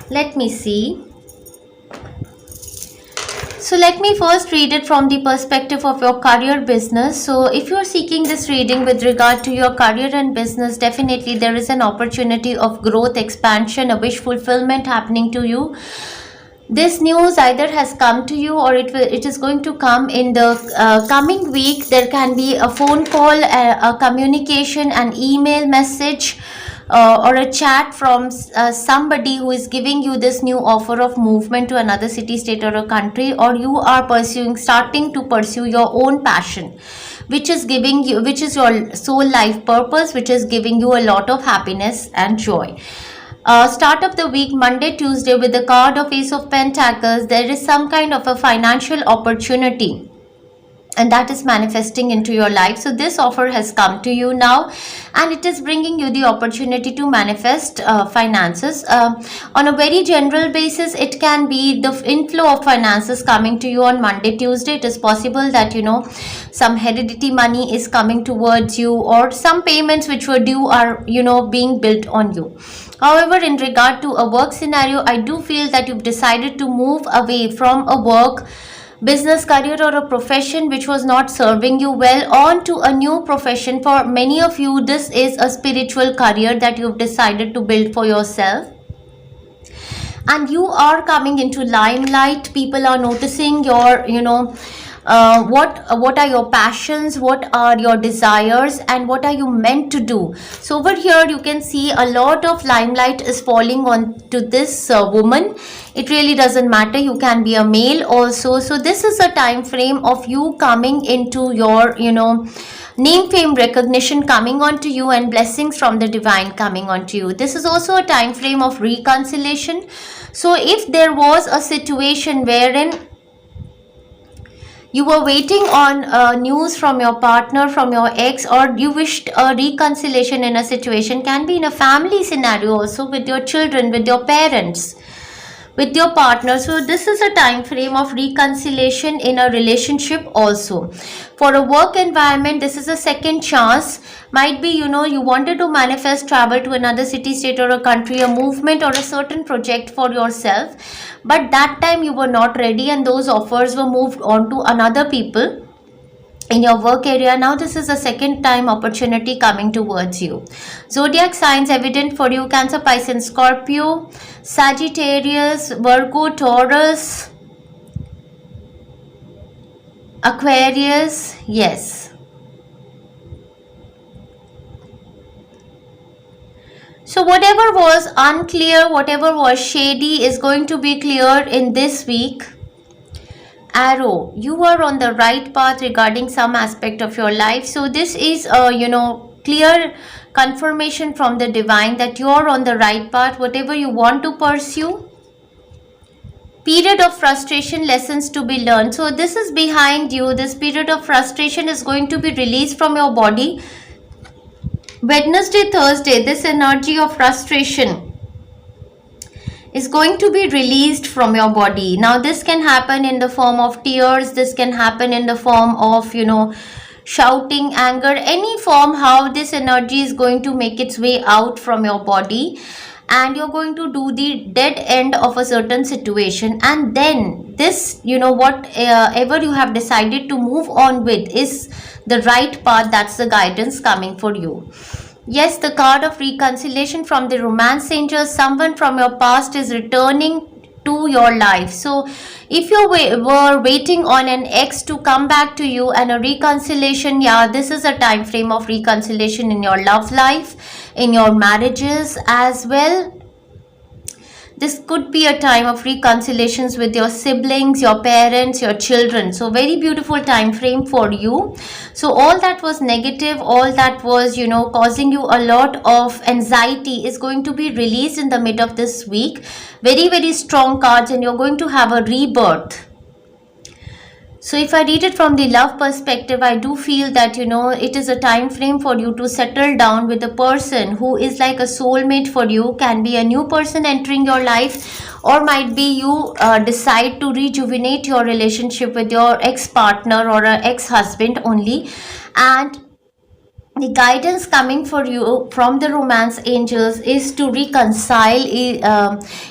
let me see. So let me first read it from the perspective of your career, business. So if you are seeking this reading with regard to your career and business, definitely there is an opportunity of growth, expansion, a wish fulfillment happening to you. This news either has come to you, or it is going to come in the coming week. There can be a phone call, a communication, an email message, or a chat from somebody who is giving you this new offer of movement to another city, state, or a country, or you are starting to pursue your own passion, which is your soul life purpose, which is giving you a lot of happiness and joy. Start of the week, Monday, Tuesday, with the card of Ace of Pentacles, there is some kind of a financial opportunity, and that is manifesting into your life. So this offer has come to you now, and it is bringing you the opportunity to manifest finances. On a very general basis, it can be the inflow of finances coming to you on Monday, Tuesday. It is possible that some heredity money is coming towards you, or some payments which were due are being built on you. However, in regard to a work scenario, I do feel that you've decided to move away from a work, business, career, or a profession which was not serving you well, on to a new profession. For many of you, this is a spiritual career that you've decided to build for yourself, and you are coming into limelight. People are noticing your what are your passions, what are your desires, and what are you meant to do. So over here you can see a lot of limelight is falling on to this woman. It really doesn't matter, you can be a male also. So this is a time frame of you coming into your name, fame, recognition coming onto you, and blessings from the divine coming onto you. This is also a time frame of reconciliation. So if there was a situation wherein you were waiting on news from your partner, from your ex, or you wished a reconciliation in a situation, can be in a family scenario also, with your children, with your parents, with your partner. So this is a time frame of reconciliation in a relationship also. For a work environment, this is a second chance. Might be, you wanted to manifest travel to another city, state, or a country, a movement or a certain project for yourself, but that time you were not ready and those offers were moved on to another people in your work area. Now this is a second time opportunity coming towards you. Zodiac signs evident for you: Cancer, Pisces, Scorpio, Sagittarius, Virgo, Taurus, Aquarius. Yes. So whatever was unclear, whatever was shady is going to be cleared in this week. Arrow, you are on the right path regarding some aspect of your life. So this is a clear confirmation from the divine that you are on the right path, whatever you want to pursue. Period of frustration, lessons to be learned. So this is behind you. This period of frustration is going to be released from your body. Wednesday, Thursday, this energy of frustration is going to be released from your body. Now this can happen in the form of tears, this can happen in the form of shouting, anger, any form, how this energy is going to make its way out from your body, and you're going to do the dead end of a certain situation. And then this, whatever you have decided to move on with is the right path. That's the guidance coming for you. Yes, the card of reconciliation from the romance angels. Someone from your past is returning to your life. So if you were waiting on an ex to come back to you and a reconciliation, yeah, this is a time frame of reconciliation in your love life, in your marriages as well. This could be a time of reconciliations with your siblings, your parents, your children. So very beautiful time frame for you. So all that was negative, all that was, causing you a lot of anxiety is going to be released in the mid of this week. Very, very strong cards, and you're going to have a rebirth. So if I read it from the love perspective, I do feel that, it is a time frame for you to settle down with a person who is like a soulmate for you. Can be a new person entering your life, or might be you decide to rejuvenate your relationship with your ex-partner or an ex-husband only. And the guidance coming for you from the romance angels is to reconcile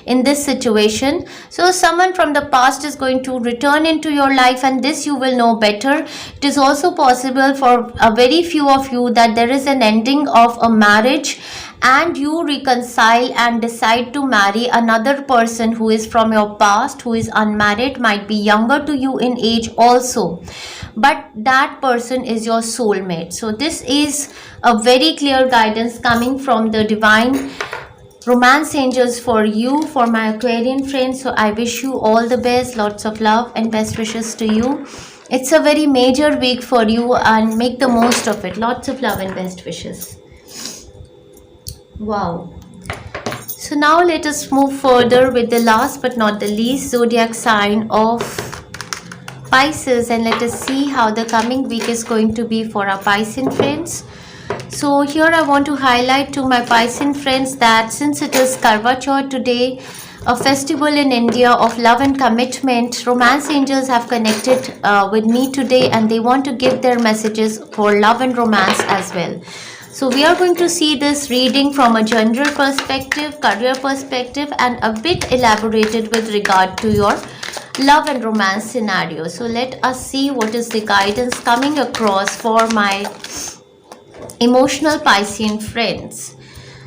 in this situation. So someone from the past is going to return into your life, and this you will know better. It is also possible for a very few of you that there is an ending of a marriage and you reconcile and decide to marry another person who is from your past, who is unmarried, might be younger to you in age also, but that person is your soulmate. So this is a very clear guidance coming from the divine romance angels for you, for my Aquarian friends. So I wish you all the best, lots of love and best wishes to you. It's a very major week for you, and make the most of it. Lots of love and best wishes. Wow. So now let us move further with the last but not the least zodiac sign of Pisces, and let us see how the coming week is going to be for our Piscean friends. So here I want to highlight to my Piscean friends that since it is Karva Chauth today, a festival in India of love and commitment, romance angels have connected with me today, and they want to give their messages for love and romance as well. So we are going to see this reading from a general perspective, career perspective, and a bit elaborated with regard to your love and romance scenario. So let us see what is the guidance coming across for my emotional Piscean friends.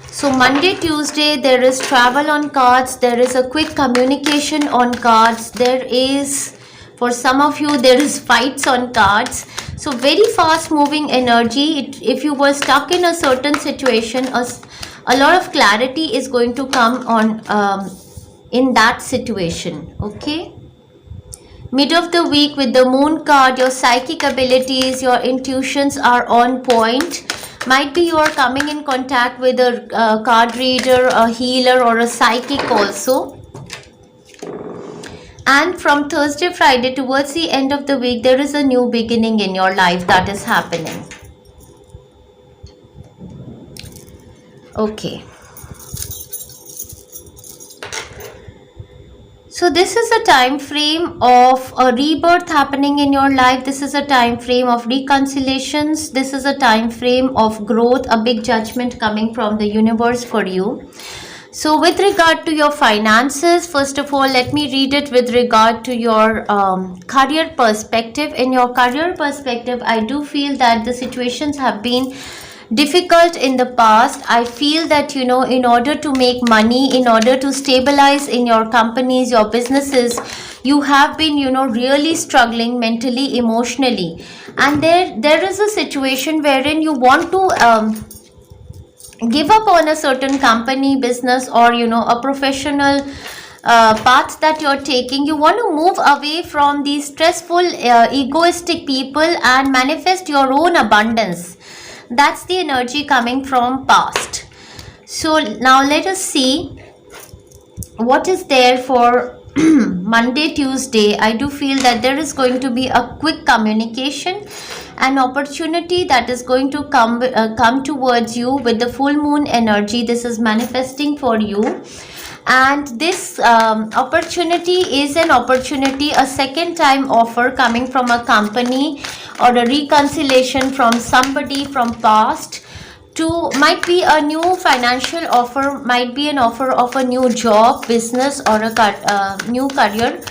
So Monday, Tuesday, there is travel on cards. There is a quick communication on cards. There is, for some of you, there is fights on cards. So very fast moving energy. If you were stuck in a certain situation, a lot of clarity is going to come on in that situation. Okay. Mid of the week with the moon card, your psychic abilities, your intuitions are on point. Might be you are coming in contact with a card reader, a healer, or a psychic also. And from Thursday, Friday towards the end of the week, there is a new beginning in your life that is happening. Okay. So this is a time frame of a rebirth happening in your life. This is a time frame of reconciliations. This is a time frame of growth, a big judgment coming from the universe for you. So with regard to your finances, first of all, let me read it with regard to your career perspective. In your career perspective, I do feel that the situations have been difficult in the past. I feel that, you know, in order to make money, in order to stabilize in your companies, your businesses, you have been, you know, really struggling mentally, emotionally. And there is a situation wherein you want to give up on a certain company, business, or, you know, a professional path that you're taking. You want to move away from these stressful, egoistic people and manifest your own abundance. That's the energy coming from past. So now let us see what is there for Monday, Tuesday. I do feel that there is going to be a quick communication, an opportunity that is going to come towards you with the full moon energy. This is manifesting for you, and this opportunity is an opportunity, a second time offer coming from a company, or a reconciliation from somebody from past, to might be a new financial offer, might be an offer of a new job, business, or a new career,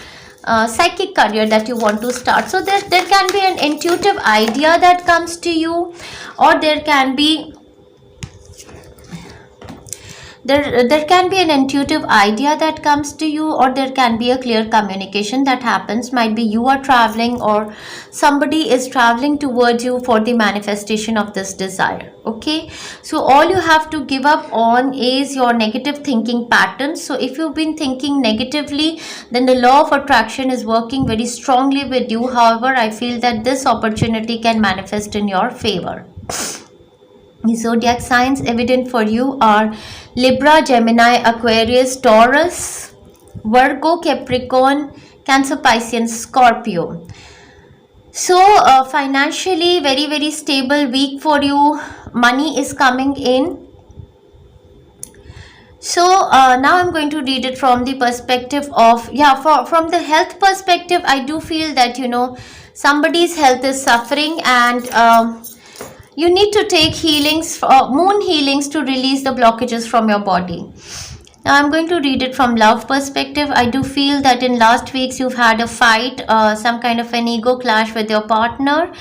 psychic career that you want to start. So there can be an intuitive idea that comes to you, or there can be there can be an intuitive idea that comes to you, or there can be a clear communication that happens. Might be you are traveling, or somebody is traveling towards you for the manifestation of this desire. Okay, so all you have to give up on is your negative thinking patterns. So if you've been thinking negatively, then the law of attraction is working very strongly with you. However, I feel that this opportunity can manifest in your favor. The zodiac signs evident for you are Libra, Gemini, Aquarius, Taurus, Virgo, Capricorn, Cancer, Pisces, Scorpio. So financially, very stable week for you. Money is coming in. So now I'm going to read it from the perspective of, from the health perspective. I do feel that, you know, somebody's health is suffering, and you need to take healings, moon healings, to release the blockages from your body. Now I'm going to read it from love perspective. I do feel that in last weeks you've had a fight, some kind of an ego clash with your partner,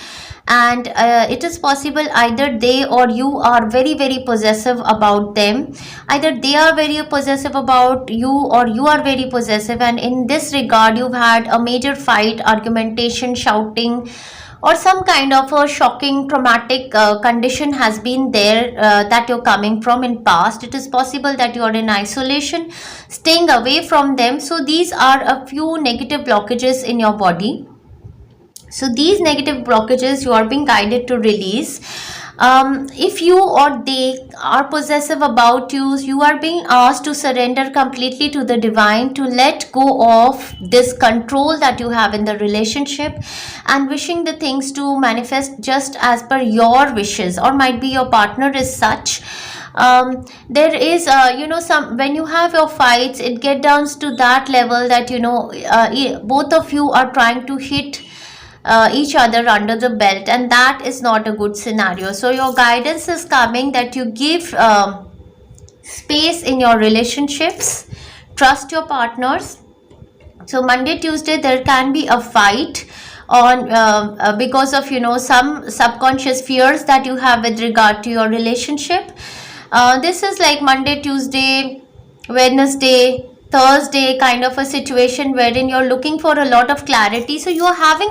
and it is possible either they or you are very possessive about them. Either they are very possessive about you, or you are very possessive, and in this regard you've had a major fight, argumentation, shouting, or some kind of a shocking traumatic condition has been there that you're coming from in past. It is possible that you are in isolation, staying away from them. So these are a few negative blockages in your body. So these negative blockages you are being guided to release. If you or they are possessive about you, you are being asked to surrender completely to the divine, to let go of this control that you have in the relationship, and wishing the things to manifest just as per your wishes, or might be your partner is such. There is some, when you have your fights, it get down to that level that, you know, both of you are trying to hit each other under the belt, and that is not a good scenario. So your guidance is coming that you give space in your relationships, trust your partners. So Monday, Tuesday there can be a fight on because of, you know, some subconscious fears that you have with regard to your relationship. This is like Monday, Tuesday, Wednesday, Thursday kind of a situation wherein you're looking for a lot of clarity. So you are having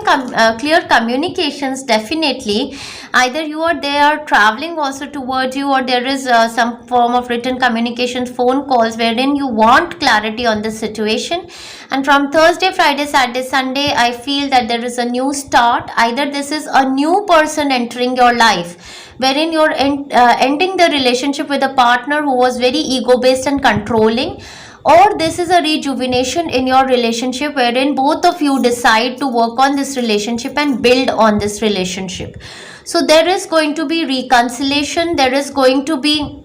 clear communications, definitely. Either you or they are traveling also towards you, or there is some form of written communication, phone calls, wherein you want clarity on the situation. And from Thursday, Friday, Saturday, Sunday, I feel that there is a new start. Either this is a new person entering your life, wherein you're ending the relationship with a partner who was very ego based and controlling, or this is a rejuvenation in your relationship wherein both of you decide to work on this relationship and build on this relationship. So there is going to be reconciliation, there is going to be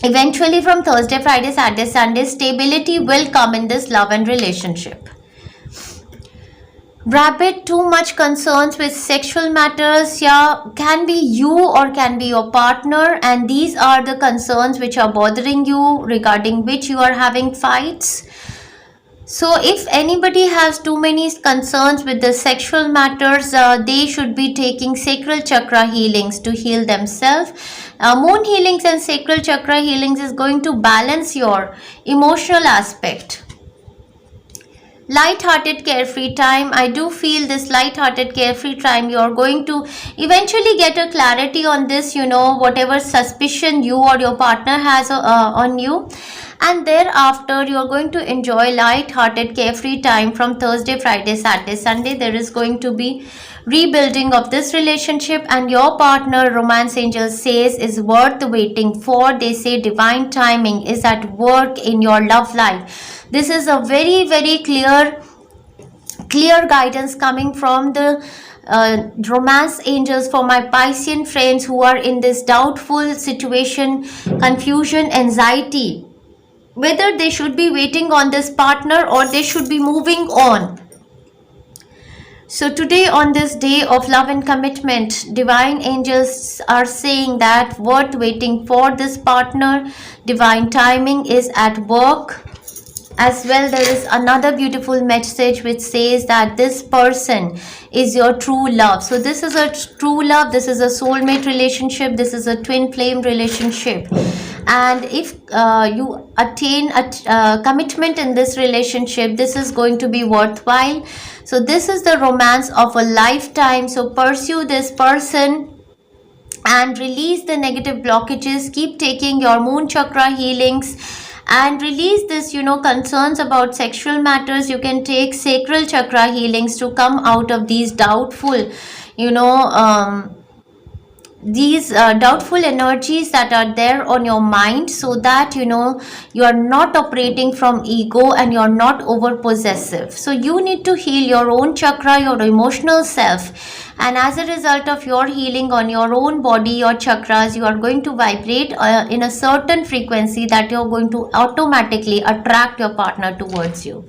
Eventually, from Thursday, Friday, Saturday, Sunday, stability will come in this love and relationship. Rabbit, too much concerns with sexual matters, yeah, can be you or can be your partner, and these are the concerns which are bothering you, regarding which you are having fights. So if anybody has too many concerns with the sexual matters, they should be taking sacral chakra healings to heal themselves. Moon healings and sacral chakra healings is going to balance your emotional aspect. Light-hearted carefree time. I do feel this light-hearted carefree time, you're going to eventually get a clarity on this, whatever suspicion you or your partner has on you, and thereafter you're going to enjoy light-hearted carefree time from Thursday, Friday, Saturday, Sunday. There is going to be rebuilding of this relationship, and your partner, romance angel says, is worth waiting for. They say divine timing is at work in your love life. This is a very, very clear guidance coming from the romance angels for my Piscean friends who are in this doubtful situation, confusion, anxiety, whether they should be waiting on this partner or they should be moving on. So today, on this day of love and commitment, divine angels are saying that worth waiting for this partner, divine timing is at work. As well, there is another beautiful message which says that this person is your true love. So this is a true love, this is a soulmate relationship, this is a twin flame relationship. And if you attain a commitment in this relationship, this is going to be worthwhile. So this is the romance of a lifetime. So pursue this person and release the negative blockages. Keep taking your moon chakra healings and release this, concerns about sexual matters. You can take sacral chakra healings to come out of these doubtful, these doubtful energies that are there on your mind, so that you are not operating from ego and you're not over possessive. So you need to heal your own chakra, your emotional self, and as a result of your healing on your own body, your chakras, you are going to vibrate in a certain frequency that you're going to automatically attract your partner towards you.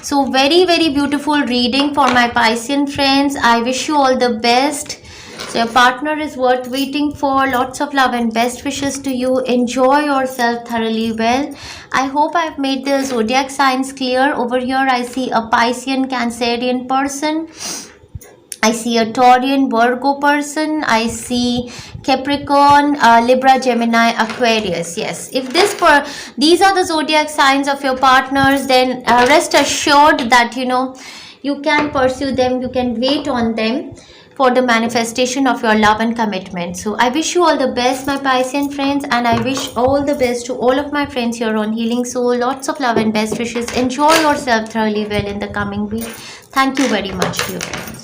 So very, very beautiful reading for my Piscean friends. I wish you all the best. So your partner is worth waiting for. Lots of love and best wishes to you. Enjoy yourself thoroughly well. I hope I've made the zodiac signs clear. Over here I see a Piscean Cancerian person. I see a Taurian Virgo person. I see Capricorn, Libra, Gemini, Aquarius. Yes, if these are the zodiac signs of your partners, then rest assured that you can pursue them, you can wait on them for the manifestation of your love and commitment. So I wish you all the best, my Piscean friends, and I wish all the best to all of my friends here on Healing Soul. Lots of love and best wishes. Enjoy yourself thoroughly well in the coming week. Thank you very much, dear friends.